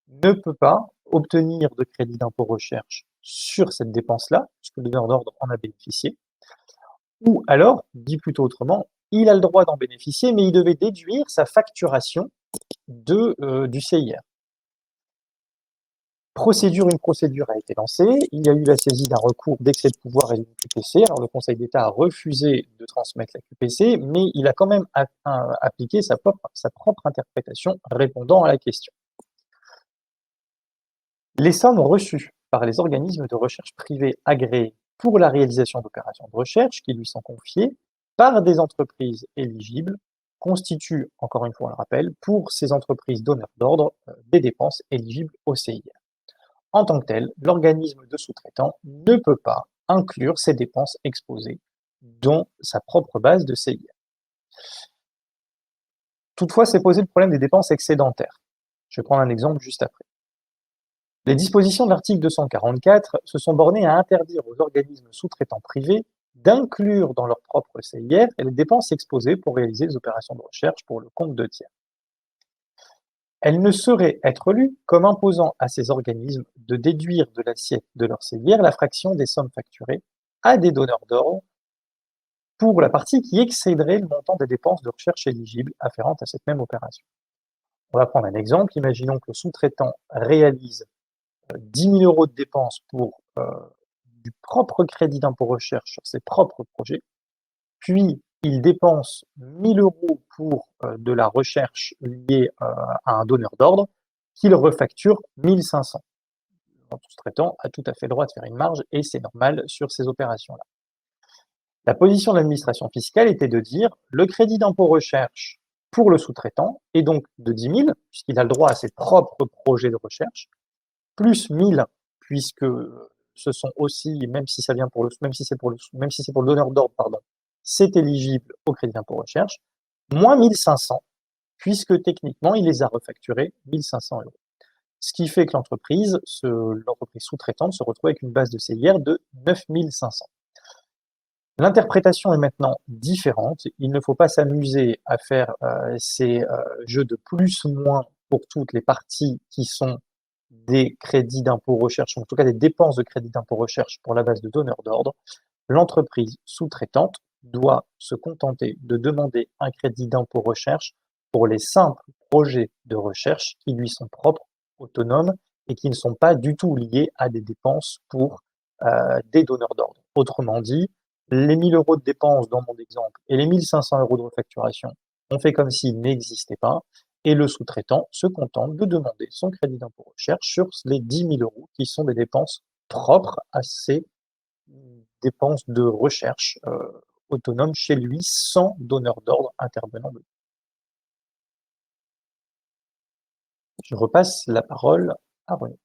ne peut pas obtenir de crédit d'impôt recherche sur cette dépense-là, puisque le donneur d'ordre en a bénéficié, ou alors, dit plutôt autrement, il a le droit d'en bénéficier, mais il devait déduire sa facturation du CIR. Une procédure a été lancée, il y a eu la saisie d'un recours d'excès de pouvoir et d'une QPC. Alors le Conseil d'État a refusé de transmettre la QPC, mais il a quand même appliqué sa propre interprétation répondant à la question. Les sommes reçues par les organismes de recherche privés agréés pour la réalisation d'opérations de recherche qui lui sont confiées par des entreprises éligibles constituent, encore une fois on le rappelle, pour ces entreprises donneurs d'ordre des dépenses éligibles au CIR. En tant que tel, l'organisme de sous-traitant ne peut pas inclure ces dépenses exposées dans sa propre base de CIR. Toutefois, s'est posé le problème des dépenses excédentaires. Je vais prendre un exemple juste après. Les dispositions de l'article 244 se sont bornées à interdire aux organismes sous-traitants privés d'inclure dans leur propre CIR les dépenses exposées pour réaliser les opérations de recherche pour le compte de tiers. Elle ne saurait être lue comme imposant à ces organismes de déduire de l'assiette de leur CIR la fraction des sommes facturées à des donneurs d'ordre pour la partie qui excéderait le montant des dépenses de recherche éligibles afférentes à cette même opération. On va prendre un exemple. Imaginons que le sous-traitant réalise 10 000 € de dépenses pour du propre crédit d'impôt recherche sur ses propres projets, puis il dépense 1 000 € pour de la recherche liée à un donneur d'ordre, qu'il refacture 1 500. Le sous-traitant a tout à fait le droit de faire une marge et c'est normal sur ces opérations-là. La position de l'administration fiscale était de dire le crédit d'impôt recherche pour le sous-traitant est donc de 10 000, puisqu'il a le droit à ses propres projets de recherche, plus 1 000, puisque ce sont aussi, même si c'est pour le donneur d'ordre, pardon, c'est éligible au crédit d'impôt recherche, moins 1 500, puisque techniquement, il les a refacturés 1 500 €. Ce qui fait que l'entreprise sous-traitante se retrouve avec une base de CIR de 9 500. L'interprétation est maintenant différente. Il ne faut pas s'amuser à faire ces jeux de plus-moins pour toutes les parties qui sont des crédits d'impôt recherche, en tout cas des dépenses de crédit d'impôt recherche pour la base de donneurs d'ordre. L'entreprise sous-traitante doit se contenter de demander un crédit d'impôt recherche pour les simples projets de recherche qui lui sont propres, autonomes, et qui ne sont pas du tout liés à des dépenses pour des donneurs d'ordre. Autrement dit, les 1 000 € de dépenses dans mon exemple et les 1 500 € de refacturation, on fait comme s'ils n'existaient pas, et le sous-traitant se contente de demander son crédit d'impôt recherche sur les 10 000 € qui sont des dépenses propres à ces dépenses de recherche autonomes chez lui, sans donneur d'ordre intervenant dedans. Je repasse la parole à René.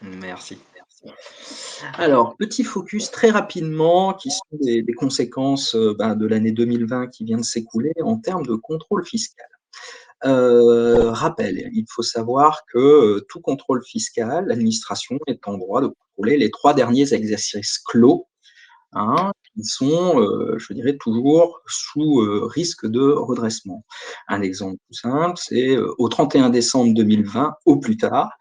Merci. Alors, petit focus très rapidement, qui sont des conséquences de l'année 2020 qui vient de s'écouler en termes de contrôle fiscal. Rappel, il faut savoir que tout contrôle fiscal, l'administration est en droit de contrôler les 3 derniers exercices clos, qui sont, je dirais, toujours sous risque de redressement. Un exemple tout simple, c'est au 31 décembre 2020, au plus tard,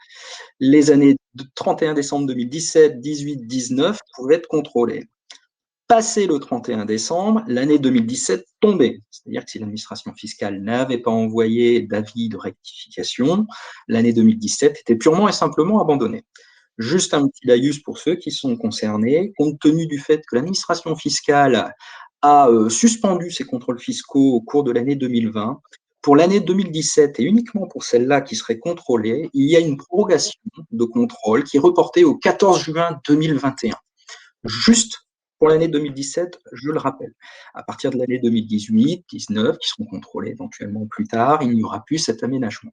les années de 31 décembre 2017, 18, 19 pouvaient être contrôlées. Passé le 31 décembre, l'année 2017 tombait. C'est-à-dire que si l'administration fiscale n'avait pas envoyé d'avis de rectification, l'année 2017 était purement et simplement abandonnée. Juste un petit laïus pour ceux qui sont concernés, compte tenu du fait que l'administration fiscale a suspendu ses contrôles fiscaux au cours de l'année 2020, pour l'année 2017 et uniquement pour celle-là qui serait contrôlée, il y a une prorogation de contrôle qui est reportée au 14 juin 2021. Juste pour l'année 2017, je le rappelle. À partir de l'année 2018, 19, qui seront contrôlés éventuellement plus tard, il n'y aura plus cet aménagement.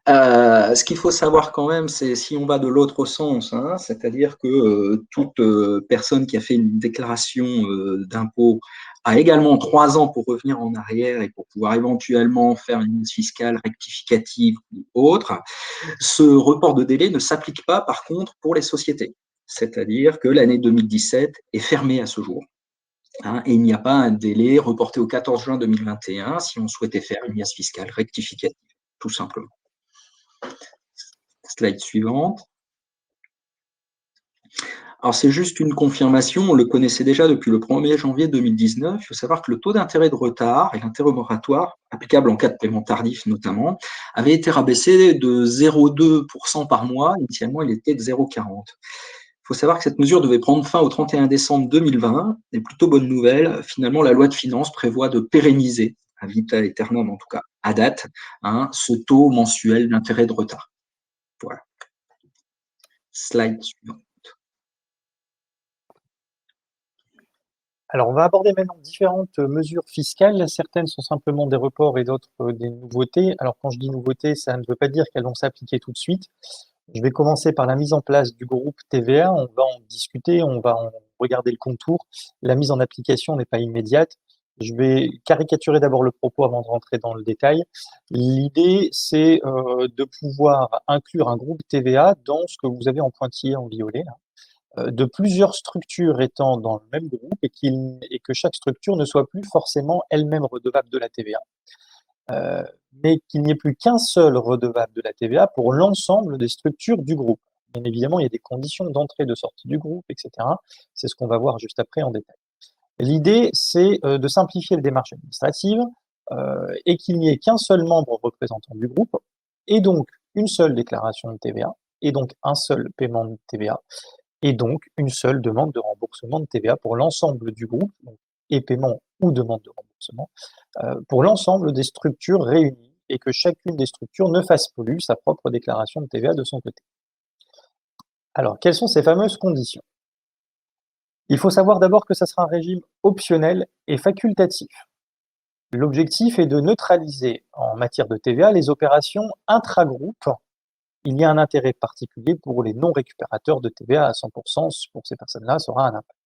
Ce qu'il faut savoir quand même, c'est si on va de l'autre sens, hein, c'est-à-dire que toute personne qui a fait une déclaration d'impôt a également 3 ans pour revenir en arrière et pour pouvoir éventuellement faire une mise fiscale rectificative ou autre. Ce report de délai ne s'applique pas, par contre, pour les sociétés. C'est-à-dire que l'année 2017 est fermée à ce jour. Hein, et il n'y a pas un délai reporté au 14 juin 2021 si on souhaitait faire une mise fiscale rectificative, tout simplement. Slide suivante. Alors, c'est juste une confirmation, on le connaissait déjà depuis le 1er janvier 2019. Il faut savoir que le taux d'intérêt de retard et l'intérêt moratoire, applicable en cas de paiement tardif notamment, avait été rabaissé de 0,2% par mois. Initialement, il était de 0,40. Il faut savoir que cette mesure devait prendre fin au 31 décembre 2020. Et plutôt bonne nouvelle, finalement, la loi de finances prévoit de pérenniser, à vitam aeternam en tout cas, à date, hein, ce taux mensuel d'intérêt de retard. Voilà. Slide suivant. Alors, on va aborder maintenant différentes mesures fiscales. Certaines sont simplement des reports et d'autres des nouveautés. Alors, quand je dis nouveautés, ça ne veut pas dire qu'elles vont s'appliquer tout de suite. Je vais commencer par la mise en place du groupe TVA. On va en discuter, on va en regarder le contour. La mise en application n'est pas immédiate. Je vais caricaturer d'abord le propos avant de rentrer dans le détail. L'idée, c'est de pouvoir inclure un groupe TVA dans ce que vous avez en pointillé en violet, là, de plusieurs structures étant dans le même groupe et que chaque structure ne soit plus forcément elle-même redevable de la TVA, mais qu'il n'y ait plus qu'un seul redevable de la TVA pour l'ensemble des structures du groupe. Bien évidemment, il y a des conditions d'entrée et de sortie du groupe, etc. C'est ce qu'on va voir juste après en détail. L'idée, c'est de simplifier les démarches administratives et qu'il n'y ait qu'un seul membre représentant du groupe et donc une seule déclaration de TVA et donc un seul paiement de TVA et donc une seule demande de remboursement de TVA pour l'ensemble du groupe, donc, et paiement ou demande de remboursement, pour l'ensemble des structures réunies et que chacune des structures ne fasse plus sa propre déclaration de TVA de son côté. Alors, quelles sont ces fameuses conditions? Il faut savoir d'abord que ça sera un régime optionnel et facultatif. L'objectif est de neutraliser en matière de TVA les opérations intra-groupes. Il y a un intérêt particulier pour les non-récupérateurs de TVA à 100%, pour ces personnes-là, ça aura un impact.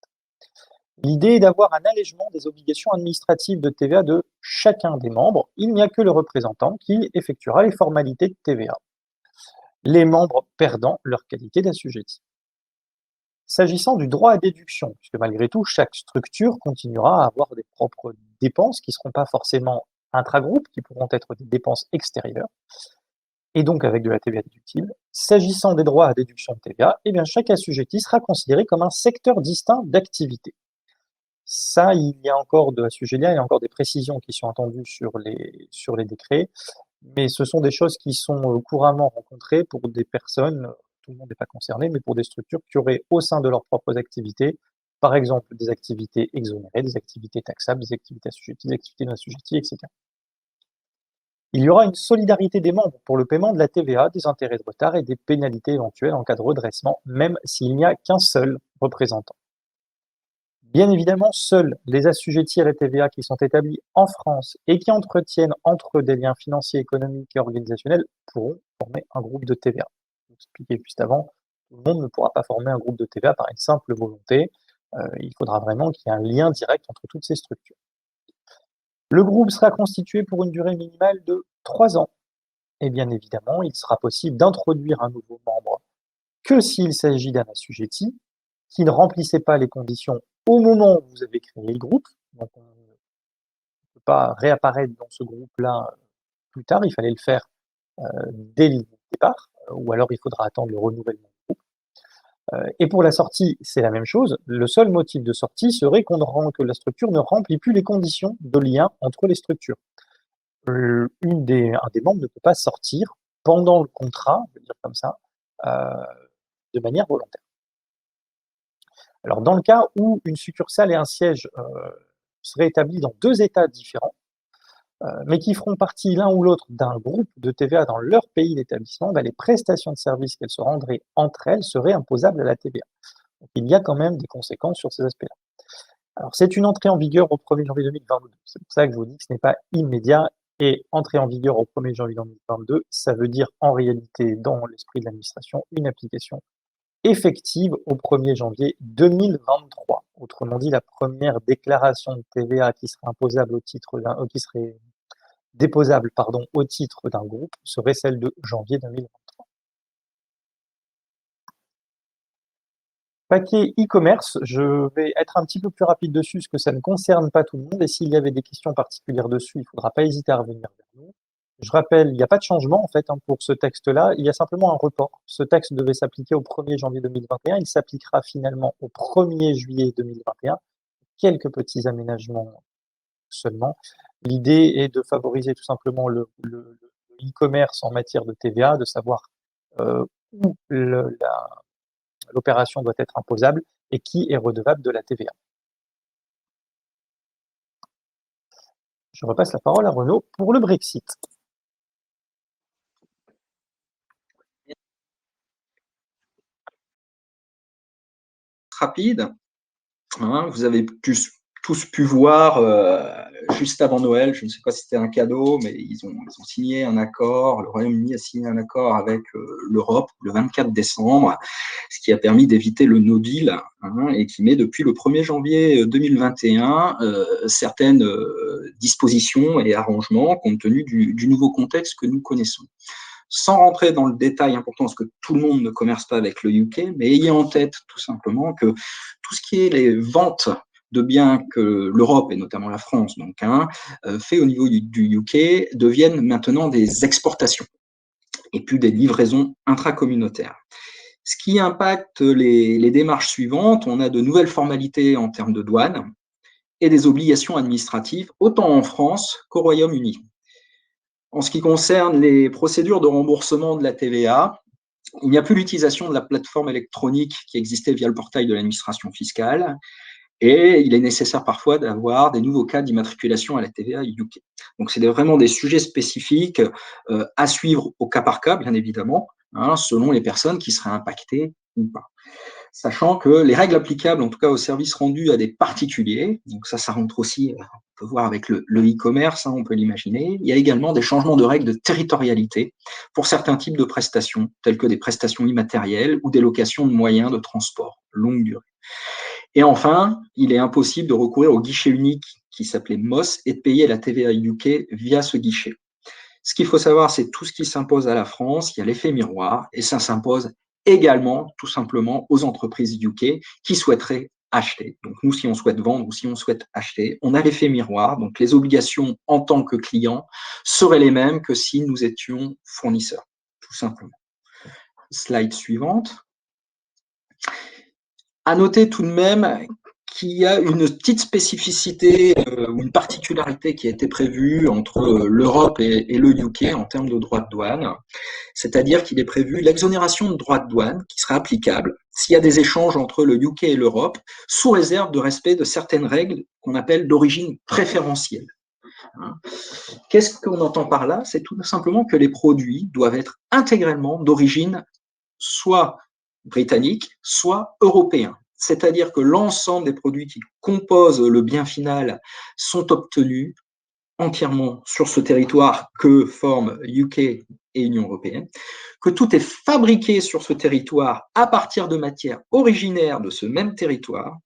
L'idée est d'avoir un allègement des obligations administratives de TVA de chacun des membres. Il n'y a que le représentant qui effectuera les formalités de TVA. Les membres perdant leur qualité d'assujetti. S'agissant du droit à déduction, puisque malgré tout, chaque structure continuera à avoir des propres dépenses qui ne seront pas forcément intra-groupes, qui pourront être des dépenses extérieures, et donc avec de la TVA déductible. S'agissant des droits à déduction de TVA, eh bien, chaque assujetti sera considéré comme un secteur distinct d'activité. Ça, il y a encore à ce sujet-là, il y a encore des précisions qui sont attendues sur les décrets, mais ce sont des choses qui sont couramment rencontrées pour des personnes, tout le monde n'est pas concerné, mais pour des structures qui auraient au sein de leurs propres activités, par exemple des activités exonérées, des activités taxables, des activités assujetties, des activités non assujetties, etc. Il y aura une solidarité des membres pour le paiement de la TVA, des intérêts de retard et des pénalités éventuelles en cas de redressement, même s'il n'y a qu'un seul représentant. Bien évidemment, seuls les assujettis à la TVA qui sont établis en France et qui entretiennent entre eux des liens financiers, économiques et organisationnels pourront former un groupe de TVA. Je vous expliquais juste avant, tout le monde ne pourra pas former un groupe de TVA par une simple volonté. Il faudra vraiment qu'il y ait un lien direct entre toutes ces structures. Le groupe sera constitué pour une durée minimale de 3 ans. Et bien évidemment, il sera possible d'introduire un nouveau membre que s'il s'agit d'un assujetti qui ne remplissait pas les conditions au moment où vous avez créé le groupe. Donc, on ne peut pas réapparaître dans ce groupe-là plus tard, il fallait le faire dès le départ, ou alors il faudra attendre le renouvellement du groupe. Et pour la sortie, c'est la même chose. Le seul motif de sortie serait que la structure ne remplit plus les conditions de lien entre les structures. Un des membres ne peut pas sortir pendant le contrat, je veux dire comme ça, de manière volontaire. Alors, dans le cas où une succursale et un siège seraient établis dans 2 États différents, mais qui feront partie l'un ou l'autre d'un groupe de TVA dans leur pays d'établissement, les prestations de services qu'elles se rendraient entre elles seraient imposables à la TVA. Donc, il y a quand même des conséquences sur ces aspects-là. Alors, c'est une entrée en vigueur au 1er janvier 2022. C'est pour ça que je vous dis que ce n'est pas immédiat et entrer en vigueur au 1er janvier 2022, ça veut dire en réalité, dans l'esprit de l'administration, une application effective au 1er janvier 2023. Autrement dit, la première déclaration de TVA qui serait imposable au titre qui serait déposable au titre d'un groupe serait celle de janvier 2023. Paquet e-commerce, je vais être un petit peu plus rapide dessus parce que ça ne concerne pas tout le monde et s'il y avait des questions particulières dessus, il ne faudra pas hésiter à revenir vers nous. Je rappelle, il n'y a pas de changement en fait pour ce texte-là, il y a simplement un report. Ce texte devait s'appliquer au 1er janvier 2021, il s'appliquera finalement au 1er juillet 2021. Quelques petits aménagements seulement. L'idée est de favoriser tout simplement le e-commerce en matière de TVA, de savoir où l'opération doit être imposable et qui est redevable de la TVA. Je repasse la parole à Renaud pour le Brexit. Rapide. Vous avez tous pu voir juste avant Noël, je ne sais pas si c'était un cadeau, mais ils ont signé un accord, le Royaume-Uni a signé un accord avec l'Europe le 24 décembre, ce qui a permis d'éviter le no deal et qui met depuis le 1er janvier 2021 certaines dispositions et arrangements compte tenu du nouveau contexte que nous connaissons. Sans rentrer dans le détail important, parce que tout le monde ne commerce pas avec le UK, mais ayez en tête tout simplement que tout ce qui est les ventes de biens que l'Europe, et notamment la France, fait au niveau du UK, deviennent maintenant des exportations et plus des livraisons intracommunautaires. Ce qui impacte les démarches suivantes, on a de nouvelles formalités en termes de douane et des obligations administratives, autant en France qu'au Royaume-Uni. En ce qui concerne les procédures de remboursement de la TVA, il n'y a plus l'utilisation de la plateforme électronique qui existait via le portail de l'administration fiscale et il est nécessaire parfois d'avoir des nouveaux cas d'immatriculation à la TVA UK. Donc, c'est vraiment des sujets spécifiques à suivre au cas par cas, bien évidemment, selon les personnes qui seraient impactées ou pas. Sachant que les règles applicables, en tout cas aux services rendus à des particuliers, donc ça rentre aussi, on peut voir avec le e-commerce, on peut l'imaginer, il y a également des changements de règles de territorialité pour certains types de prestations, telles que des prestations immatérielles ou des locations de moyens de transport longue durée. Et enfin, il est impossible de recourir au guichet unique qui s'appelait MOS et de payer la TVA UK via ce guichet. Ce qu'il faut savoir, c'est tout ce qui s'impose à la France, il y a l'effet miroir et ça s'impose également, tout simplement, aux entreprises UK qui souhaiteraient acheter. Donc, nous, si on souhaite vendre ou si on souhaite acheter, on a l'effet miroir. Donc, les obligations en tant que client seraient les mêmes que si nous étions fournisseurs, tout simplement. Slide suivante. À noter tout de même qu'il y a une petite spécificité ou une particularité qui a été prévue entre l'Europe et le UK en termes de droits de douane, c'est-à-dire qu'il est prévu l'exonération de droits de douane qui sera applicable s'il y a des échanges entre le UK et l'Europe, sous réserve de respect de certaines règles qu'on appelle d'origine préférentielle. Qu'est-ce qu'on entend par là? C'est tout simplement que les produits doivent être intégralement d'origine soit britannique, soit européen. C'est-à-dire que l'ensemble des produits qui composent le bien final sont obtenus entièrement sur ce territoire que forment UK et Union européenne, que tout est fabriqué sur ce territoire à partir de matières originaires de ce même territoire,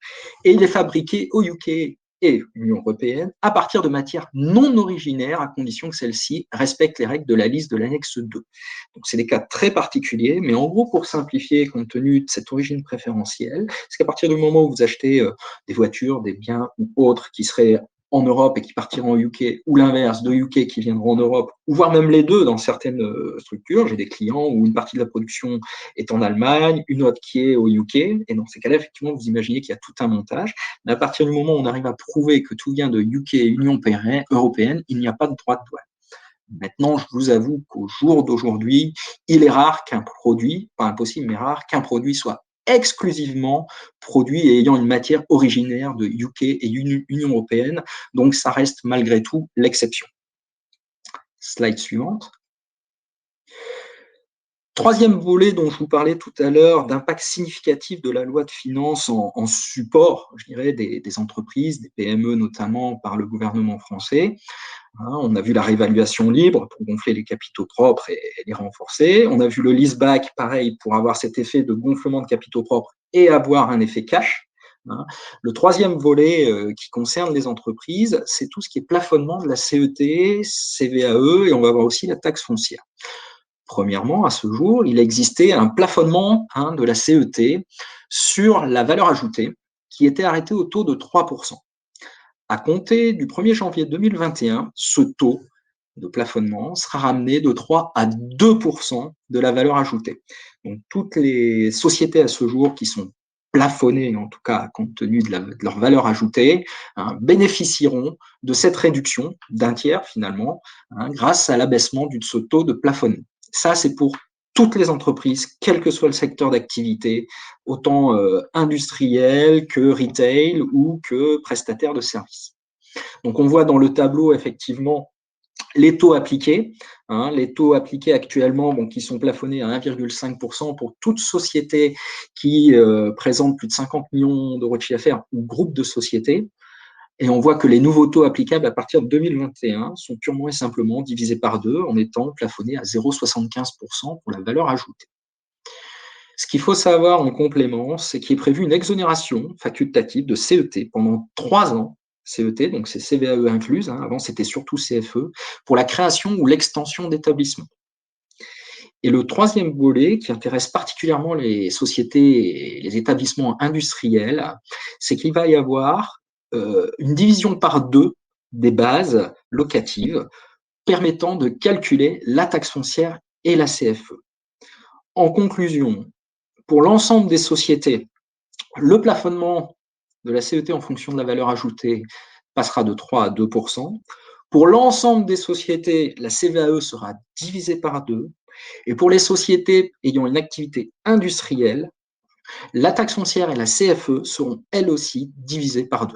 et il est fabriqué au UK et Union européenne à partir de matières non originaires, à condition que celles-ci respectent les règles de la liste de l'annexe 2. Donc, c'est des cas très particuliers, mais en gros, pour simplifier, compte tenu de cette origine préférentielle, c'est qu'à partir du moment où vous achetez des voitures, des biens ou autres qui seraient en Europe et qui partiront au UK, ou l'inverse, de UK qui viendront en Europe, ou voire même les deux dans certaines structures. J'ai des clients où une partie de la production est en Allemagne, une autre qui est au UK, et dans ces cas-là, effectivement, vous imaginez qu'il y a tout un montage. Mais à partir du moment où on arrive à prouver que tout vient de UK et Union européenne, il n'y a pas de droit de douane. Maintenant, je vous avoue qu'au jour d'aujourd'hui, il est rare qu'un produit, pas impossible, mais rare, qu'un produit soit exclusivement produit et ayant une matière originaire de UK et Union européenne. Donc, ça reste malgré tout l'exception. Slide suivante. Troisième volet dont je vous parlais tout à l'heure, d'impact significatif de la loi de finances en support, je dirais, des entreprises, des PME notamment par le gouvernement français. On a vu la réévaluation libre pour gonfler les capitaux propres et les renforcer. On a vu le leaseback, pareil, pour avoir cet effet de gonflement de capitaux propres et avoir un effet cash. Le troisième volet qui concerne les entreprises, c'est tout ce qui est plafonnement de la CET, CVAE, et on va voir aussi la taxe foncière. Premièrement, à ce jour, il existait un plafonnement de la CET sur la valeur ajoutée qui était arrêté au taux de 3%. À compter du 1er janvier 2021, ce taux de plafonnement sera ramené de 3 à 2% de la valeur ajoutée. Donc, toutes les sociétés à ce jour qui sont plafonnées, en tout cas compte tenu de leur valeur ajoutée, bénéficieront de cette réduction d'un tiers finalement, grâce à l'abaissement de ce taux de plafonnement. Ça, c'est pour toutes les entreprises, quel que soit le secteur d'activité, autant industriel que retail ou que prestataire de services. Donc, on voit dans le tableau, effectivement, les taux appliqués. Les taux appliqués actuellement, qui sont plafonnés à 1,5% pour toute société qui présente plus de 50 millions d'euros de chiffre d'affaires ou groupe de sociétés. Et on voit que les nouveaux taux applicables à partir de 2021 sont purement et simplement divisés par 2 en étant plafonnés à 0,75% pour la valeur ajoutée. Ce qu'il faut savoir en complément, c'est qu'il est prévu une exonération facultative de CET pendant 3 ans, CET, donc c'est CVAE incluse, avant c'était surtout CFE, pour la création ou l'extension d'établissements. Et le troisième volet qui intéresse particulièrement les sociétés et les établissements industriels, c'est qu'il va y avoir une division par 2 des bases locatives permettant de calculer la taxe foncière et la CFE. En conclusion, pour l'ensemble des sociétés, le plafonnement de la CET en fonction de la valeur ajoutée passera de 3 à 2%. Pour l'ensemble des sociétés, la CVAE sera divisée par 2. Et pour les sociétés ayant une activité industrielle, la taxe foncière et la CFE seront elles aussi divisées par 2.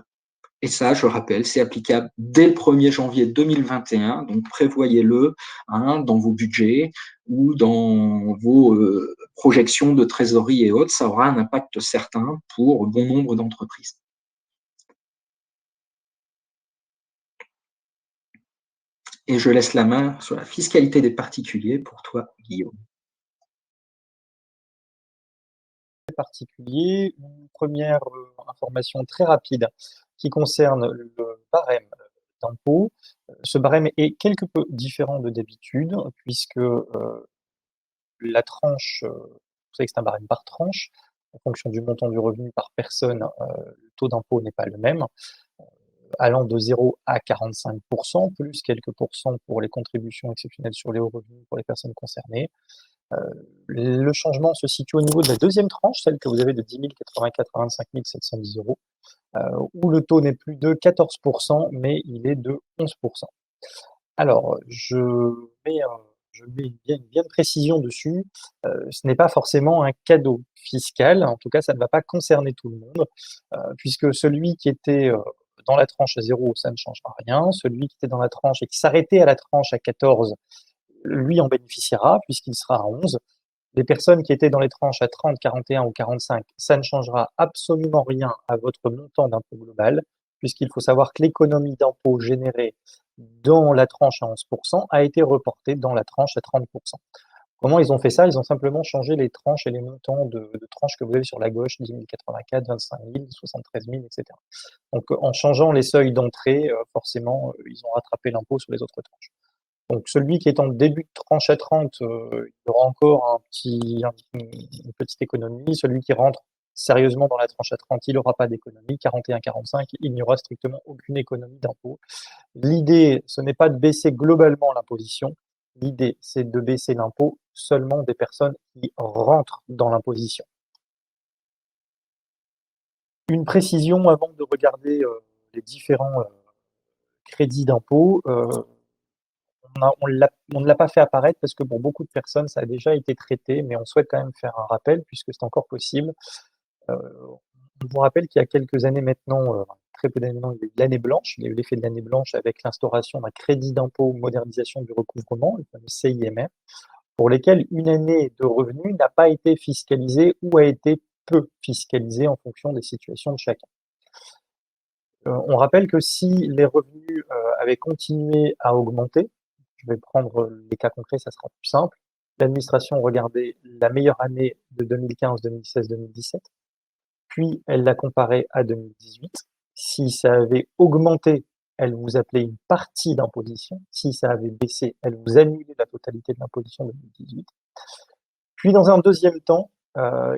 Et ça, je rappelle, c'est applicable dès le 1er janvier 2021, donc prévoyez-le dans vos budgets ou dans vos projections de trésorerie et autres, ça aura un impact certain pour bon nombre d'entreprises. Et je laisse la main sur la fiscalité des particuliers pour toi, Guillaume. Particulier, une première information très rapide qui concerne le barème d'impôt. Ce barème est quelque peu différent de d'habitude, puisque la tranche, vous savez que c'est un barème par tranche, en fonction du montant du revenu par personne, le taux d'impôt n'est pas le même, allant de 0 à 45%, plus quelques pourcents pour les contributions exceptionnelles sur les hauts revenus pour les personnes concernées. Le changement se situe au niveau de la deuxième tranche, celle que vous avez de 10 084 à 25 710 euros, où le taux n'est plus de 14%, mais il est de 11%. Alors, je mets bien de précision dessus. Ce n'est pas forcément un cadeau fiscal, en tout cas, ça ne va pas concerner tout le monde, puisque celui qui était dans la tranche à 0, ça ne changera rien. Celui qui était dans la tranche et qui s'arrêtait à la tranche à 14, lui en bénéficiera, puisqu'il sera à 11. Les personnes qui étaient dans les tranches à 30, 41 ou 45, ça ne changera absolument rien à votre montant d'impôt global, puisqu'il faut savoir que l'économie d'impôt générée dans la tranche à 11% a été reportée dans la tranche à 30%. Comment ils ont fait ça? Ils ont simplement changé les tranches et les montants de tranches que vous avez sur la gauche, 10 084, 25 000, 73 000, etc. Donc en changeant les seuils d'entrée, forcément, ils ont rattrapé l'impôt sur les autres tranches. Donc celui qui est en début de tranche à 30, il aura encore une petite économie. Celui qui rentre sérieusement dans la tranche à 30, il n'aura pas d'économie. 41-45, il n'y aura strictement aucune économie d'impôt. L'idée, ce n'est pas de baisser globalement l'imposition. L'idée, c'est de baisser l'impôt seulement des personnes qui rentrent dans l'imposition. Une précision avant de regarder les différents crédits d'impôt. On ne l'a pas fait apparaître parce que pour beaucoup de personnes, ça a déjà été traité, mais on souhaite quand même faire un rappel puisque c'est encore possible. On vous rappelle qu'il y a quelques années maintenant, très peu d'années maintenant, il y a eu l'année blanche. Il y a eu l'effet de l'année blanche avec l'instauration d'un crédit d'impôt modernisation du recouvrement, le fameux CIMR. pour lesquels une année de revenus n'a pas été fiscalisée ou a été peu fiscalisée en fonction des situations de chacun. On rappelle que si les revenus avaient continué à augmenter, je vais prendre les cas concrets, ça sera plus simple, l'administration regardait la meilleure année de 2015, 2016, 2017, puis elle la comparait à 2018. Si ça avait augmenté, elle vous appelait une partie d'imposition. Si ça avait baissé, elle vous annulait la totalité de l'imposition de 2018. Puis dans un deuxième temps,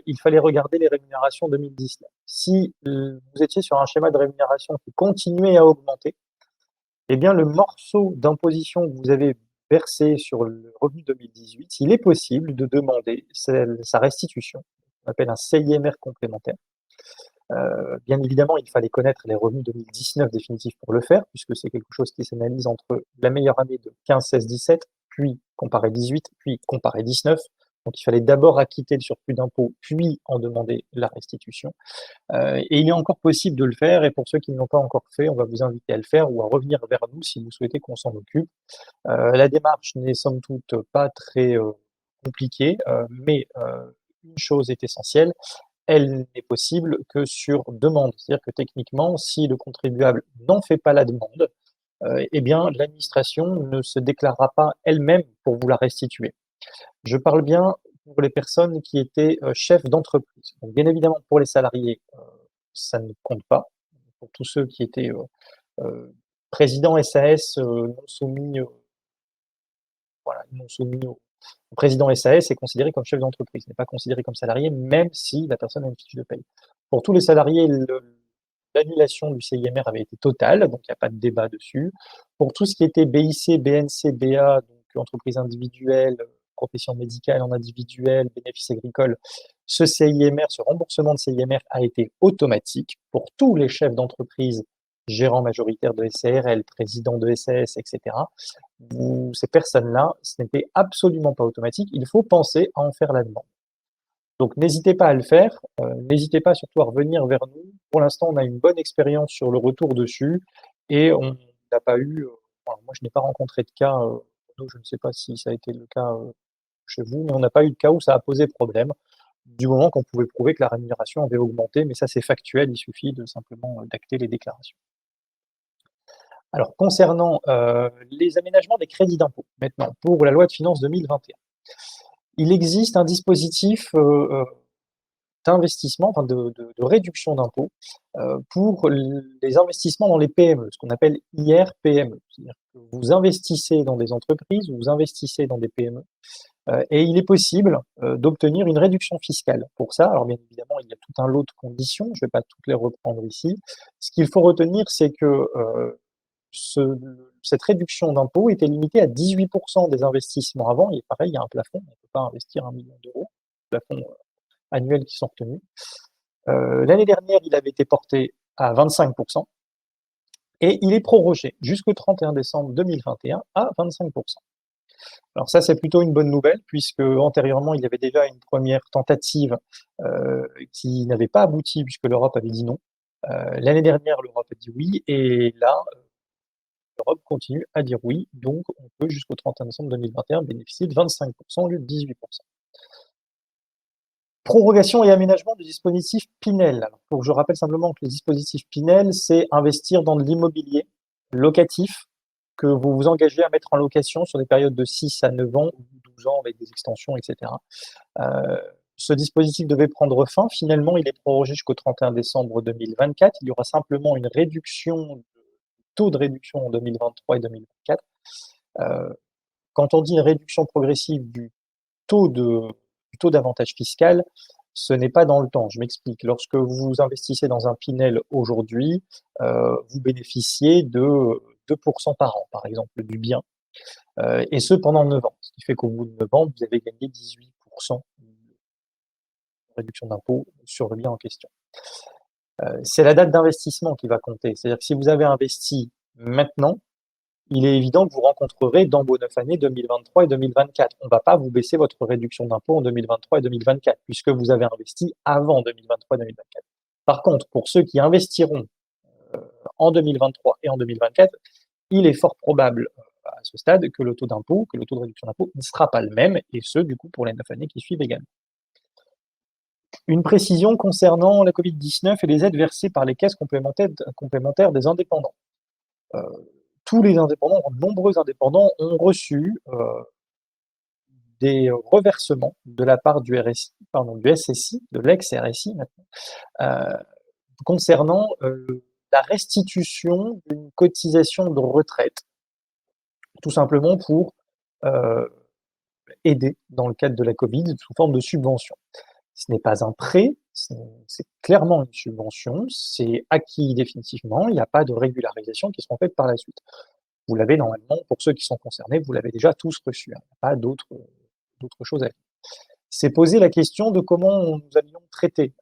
il fallait regarder les rémunérations 2019. Si vous étiez sur un schéma de rémunération qui continuait à augmenter, eh bien le morceau d'imposition que vous avez versé sur le revenu 2018, il est possible de demander sa restitution, on appelle un CIMR complémentaire. Bien évidemment, il fallait connaître les revenus 2019 définitifs pour le faire, puisque c'est quelque chose qui s'analyse entre la meilleure année de 15, 16, 17, puis comparé 18, puis comparé 19. Donc il fallait d'abord acquitter le surplus d'impôt, puis en demander la restitution. Et il est encore possible de le faire, et pour ceux qui ne l'ont pas encore fait, on va vous inviter à le faire ou à revenir vers nous si vous souhaitez qu'on s'en occupe. La démarche n'est somme toute pas très compliquée, mais une chose est essentielle, elle n'est possible que sur demande. C'est-à-dire que techniquement, si le contribuable n'en fait pas la demande, eh bien l'administration ne se déclarera pas elle-même pour vous la restituer. Je parle bien pour les personnes qui étaient chefs d'entreprise. Donc, bien évidemment, pour les salariés, ça ne compte pas. Pour tous ceux qui étaient présidents SAS non soumis, voilà, non soumis au président SAS, est considéré comme chef d'entreprise, n'est pas considéré comme salarié, même si la personne a une fiche de paye. Pour tous les salariés, l'annulation du CIMR avait été totale, donc il n'y a pas de débat dessus. Pour tout ce qui était BIC, BNC, BA, donc entreprise individuelle, profession médicale en individuel, bénéfices agricoles, ce CIMR, ce remboursement de CIMR a été automatique pour tous les chefs d'entreprise, gérants majoritaires de SARL, présidents de SAS, etc. Ces personnes-là, ce n'était absolument pas automatique. Il faut penser à en faire la demande. Donc n'hésitez pas à le faire, n'hésitez pas surtout à revenir vers nous. Pour l'instant, on a une bonne expérience sur le retour dessus et on n'a pas eu, moi je n'ai pas rencontré de cas, je ne sais pas si ça a été le cas chez vous, mais on n'a pas eu de cas où ça a posé problème, du moment qu'on pouvait prouver que la rémunération avait augmenté, mais ça c'est factuel, il suffit de simplement d'acter les déclarations. Alors concernant les aménagements des crédits d'impôt, maintenant, pour la loi de finances 2021. Il existe un dispositif d'investissement, enfin de réduction d'impôts pour les investissements dans les PME, ce qu'on appelle IR-PME. C'est-à-dire que vous investissez dans des entreprises, vous investissez dans des PME, et il est possible d'obtenir une réduction fiscale. Pour ça, alors bien évidemment, il y a tout un lot de conditions, je ne vais pas toutes les reprendre ici. Ce qu'il faut retenir, c'est que cette réduction d'impôt était limitée à 18% des investissements avant, et pareil, il y a un plafond, on ne peut pas investir 1 million d'euros, plafond annuels qui sont retenus. L'année dernière, il avait été porté à 25%, et il est prorogé jusqu'au 31 décembre 2021 à 25%. Alors ça, c'est plutôt une bonne nouvelle, puisque antérieurement, il y avait déjà une première tentative qui n'avait pas abouti, puisque l'Europe avait dit non. L'année dernière, l'Europe a dit oui, et là, l'Europe continue à dire oui, donc on peut jusqu'au 31 décembre 2021 bénéficier de 25% au lieu de 18%. Prorogation et aménagement du dispositif Pinel. Alors, pour que je rappelle simplement que le dispositif Pinel, c'est investir dans de l'immobilier locatif que vous vous engagez à mettre en location sur des périodes de 6 à 9 ans ou 12 ans avec des extensions, etc. Ce dispositif devait prendre fin. Finalement, il est prorogé jusqu'au 31 décembre 2024. Il y aura simplement une réduction, taux de réduction en 2023 et 2024. Quand on dit une réduction progressive du taux d'avantage fiscal, ce n'est pas dans le temps. Je m'explique. Lorsque vous investissez dans un Pinel aujourd'hui, vous bénéficiez de 2% par an, par exemple, du bien, et ce pendant 9 ans. Ce qui fait qu'au bout de 9 ans, vous avez gagné 18% de réduction d'impôt sur le bien en question. C'est la date d'investissement qui va compter. C'est-à-dire que si vous avez investi maintenant, il est évident que vous rencontrerez dans vos 9 années 2023 et 2024. On ne va pas vous baisser votre réduction d'impôt en 2023 et 2024, puisque vous avez investi avant 2023 et 2024. Par contre, pour ceux qui investiront en 2023 et en 2024, il est fort probable, à ce stade que le taux de réduction d'impôt ne sera pas le même, et ce, du coup, pour les 9 années qui suivent également. Une précision concernant la Covid-19 et les aides versées par les caisses complémentaires des indépendants. Tous les indépendants, nombreux indépendants, ont reçu des reversements de la part du SSI, de l'ex-RSI maintenant, concernant la restitution d'une cotisation de retraite, tout simplement pour aider dans le cadre de la Covid sous forme de subvention. Ce n'est pas un prêt, c'est clairement une subvention, c'est acquis définitivement, il n'y a pas de régularisation qui seront faites par la suite. Vous l'avez normalement, pour ceux qui sont concernés, vous l'avez déjà tous reçu, hein, il n'y a pas d'autres choses à dire. C'est poser la question de comment nous allions traiter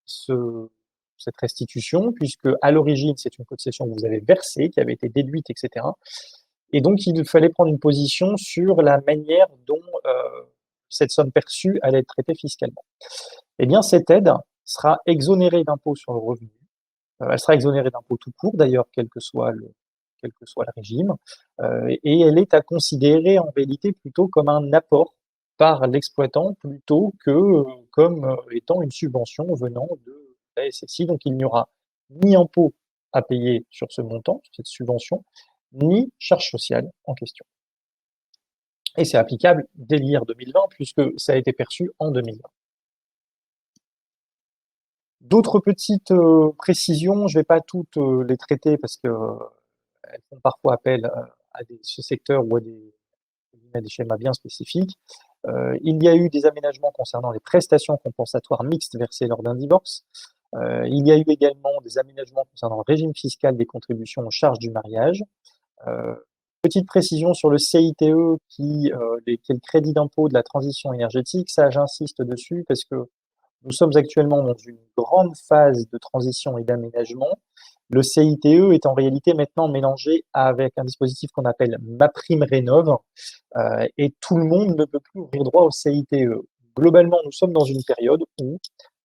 cette restitution, puisque à l'origine, c'est une cotisation que vous avez versée, qui avait été déduite, etc. Et donc, il fallait prendre une position sur la manière dont cette somme perçue allait être traitée fiscalement. Eh bien, cette aide sera exonérée d'impôt sur le revenu. Elle sera exonérée d'impôt tout court, d'ailleurs, quel que soit le régime. Et elle est à considérer en réalité plutôt comme un apport par l'exploitant plutôt que comme étant une subvention venant de la SSI. Donc, il n'y aura ni impôt à payer sur ce montant, sur cette subvention, ni charge sociale en question. Et c'est applicable dès l'IR 2020, puisque ça a été perçu en 2020. D'autres petites précisions, je ne vais pas toutes les traiter parce qu'elles font parfois appel à ce secteur ou à des schémas bien spécifiques. Il y a eu des aménagements concernant les prestations compensatoires mixtes versées lors d'un divorce. Il y a eu également des aménagements concernant le régime fiscal des contributions aux charges du mariage. Petite précision sur le CITE qui est le crédit d'impôt de la transition énergétique. Ça, j'insiste dessus parce que nous sommes actuellement dans une grande phase de transition et d'aménagement. Le CITE est en réalité maintenant mélangé avec un dispositif qu'on appelle MaPrimeRénov', et tout le monde ne peut plus ouvrir droit au CITE. Globalement, nous sommes dans une période où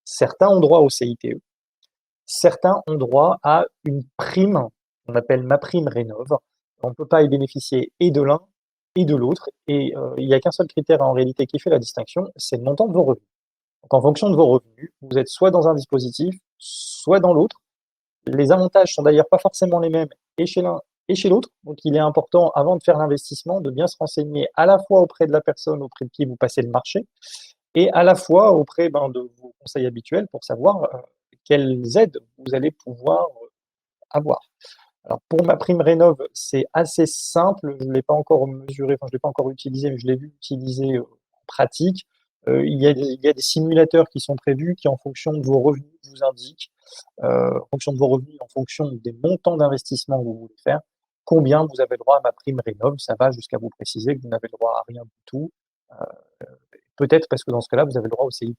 certains ont droit au CITE, certains ont droit à une prime qu'on appelle MaPrimeRénov'. On ne peut pas y bénéficier et de l'un et de l'autre, et il n'y a qu'un seul critère en réalité qui fait la distinction, c'est le montant de vos revenus. Donc en fonction de vos revenus, vous êtes soit dans un dispositif, soit dans l'autre. Les avantages sont d'ailleurs pas forcément les mêmes et chez l'un et chez l'autre. Donc il est important, avant de faire l'investissement, de bien se renseigner à la fois auprès de la personne auprès de qui vous passez le marché et à la fois auprès de vos conseils habituels pour savoir quelles aides vous allez pouvoir avoir. Alors pour MaPrimeRénov', c'est assez simple, je ne l'ai pas encore mesuré, enfin je ne l'ai pas encore utilisé, mais je l'ai vu utiliser en pratique. Il y a des simulateurs qui sont prévus qui, en fonction de vos revenus, vous indiquent, en fonction de vos revenus, en fonction des montants d'investissement que vous voulez faire, combien vous avez le droit à MaPrimeRénov'. Ça va jusqu'à vous préciser que vous n'avez le droit à rien du tout. Peut-être parce que dans ce cas-là, vous avez le droit au CIT.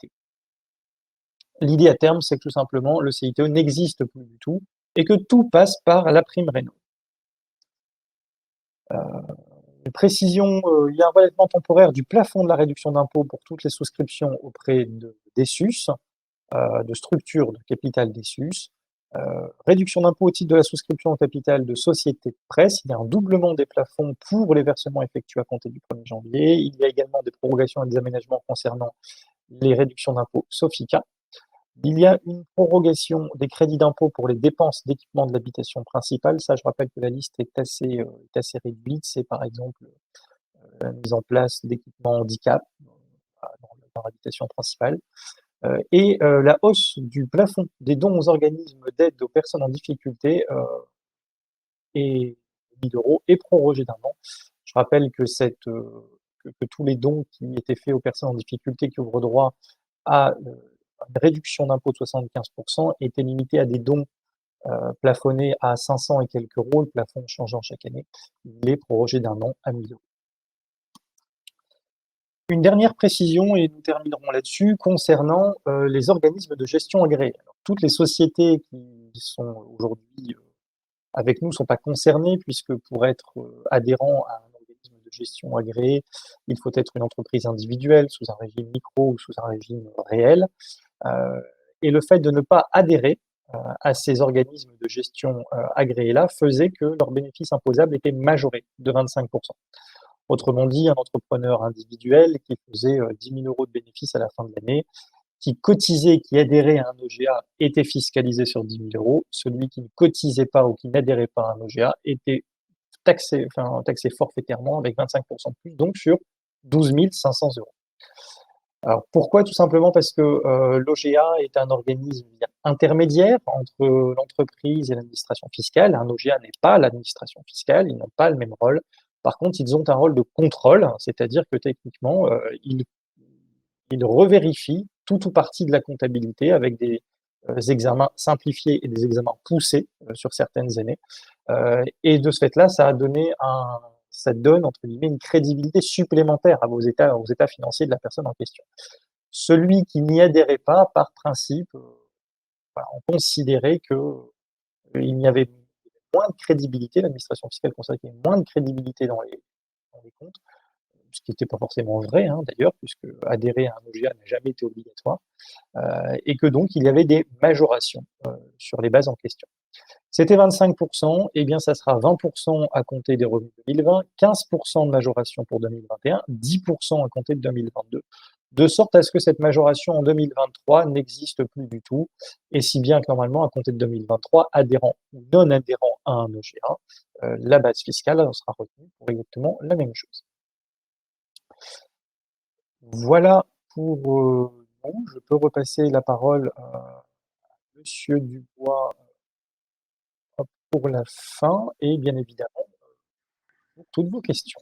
L'idée à terme, c'est que tout simplement, le CITE n'existe plus du tout et que tout passe par la prime Rénov'. Une précision, il y a un relèvement temporaire du plafond de la réduction d'impôt pour toutes les souscriptions auprès des SUS, de structures de capital des SUS. Réduction d'impôt au titre de la souscription au capital de sociétés de presse. Il y a un doublement des plafonds pour les versements effectués à compter du 1er janvier. Il y a également des prorogations et des aménagements concernant les réductions d'impôt SOFICA. Il y a une prorogation des crédits d'impôt pour les dépenses d'équipement de l'habitation principale. Ça, je rappelle que la liste est assez réduite. C'est par exemple la mise en place d'équipements handicap dans l'habitation principale. Et la hausse du plafond des dons aux organismes d'aide aux personnes en difficulté et 1 000 € est prorogée d'1 an. Je rappelle que tous les dons qui étaient faits aux personnes en difficulté qui ouvrent droit à une réduction d'impôt de 75% étaient limités à des dons plafonnés à 500 et quelques euros, le plafond changeant chaque année. Il est prorogé d'1 an à 1 000 €. Une dernière précision, et nous terminerons là-dessus, concernant les organismes de gestion agréés. Alors, toutes les sociétés qui sont aujourd'hui avec nous ne sont pas concernées, puisque pour être adhérent à un organisme de gestion agréé, il faut être une entreprise individuelle, sous un régime micro ou sous un régime réel. Et le fait de ne pas adhérer à ces organismes de gestion agréés-là faisait que leur bénéfice imposable était majoré de 25%. Autrement dit, un entrepreneur individuel qui faisait 10 000 euros de bénéfice à la fin de l'année, qui cotisait, qui adhérait à un OGA, était fiscalisé sur 10 000 euros. Celui qui ne cotisait pas ou qui n'adhérait pas à un OGA était taxé forfaitairement avec 25% de plus, donc sur 12 500 euros. Alors pourquoi? Tout simplement parce que l'OGA est un organisme intermédiaire entre l'entreprise et l'administration fiscale. Un OGA n'est pas l'administration fiscale, ils n'ont pas le même rôle. Par contre, ils ont un rôle de contrôle, c'est-à-dire que techniquement, ils revérifient tout ou partie de la comptabilité avec des examens simplifiés et des examens poussés sur certaines années. Et de ce fait-là, ça donne, entre guillemets, une crédibilité supplémentaire aux états financiers de la personne en question. Celui qui n'y adhérait pas, par principe, on considérait qu'il y avait moins de crédibilité, l'administration fiscale considérait qu'il y avait moins de crédibilité dans les comptes, ce qui n'était pas forcément vrai, d'ailleurs, puisque adhérer à un OGA n'a jamais été obligatoire, et que donc il y avait des majorations sur les bases en question. C'était 25%, et bien ça sera 20% à compter des revenus 2020, 15% de majoration pour 2021, 10% à compter de 2022, de sorte à ce que cette majoration en 2023 n'existe plus du tout, et si bien que normalement, à compter de 2023, adhérent ou non adhérent à un OGA, la base fiscale sera retenue pour exactement la même chose. Voilà pour nous. Je peux repasser la parole à Monsieur Dubois pour la fin et bien évidemment pour toutes vos questions.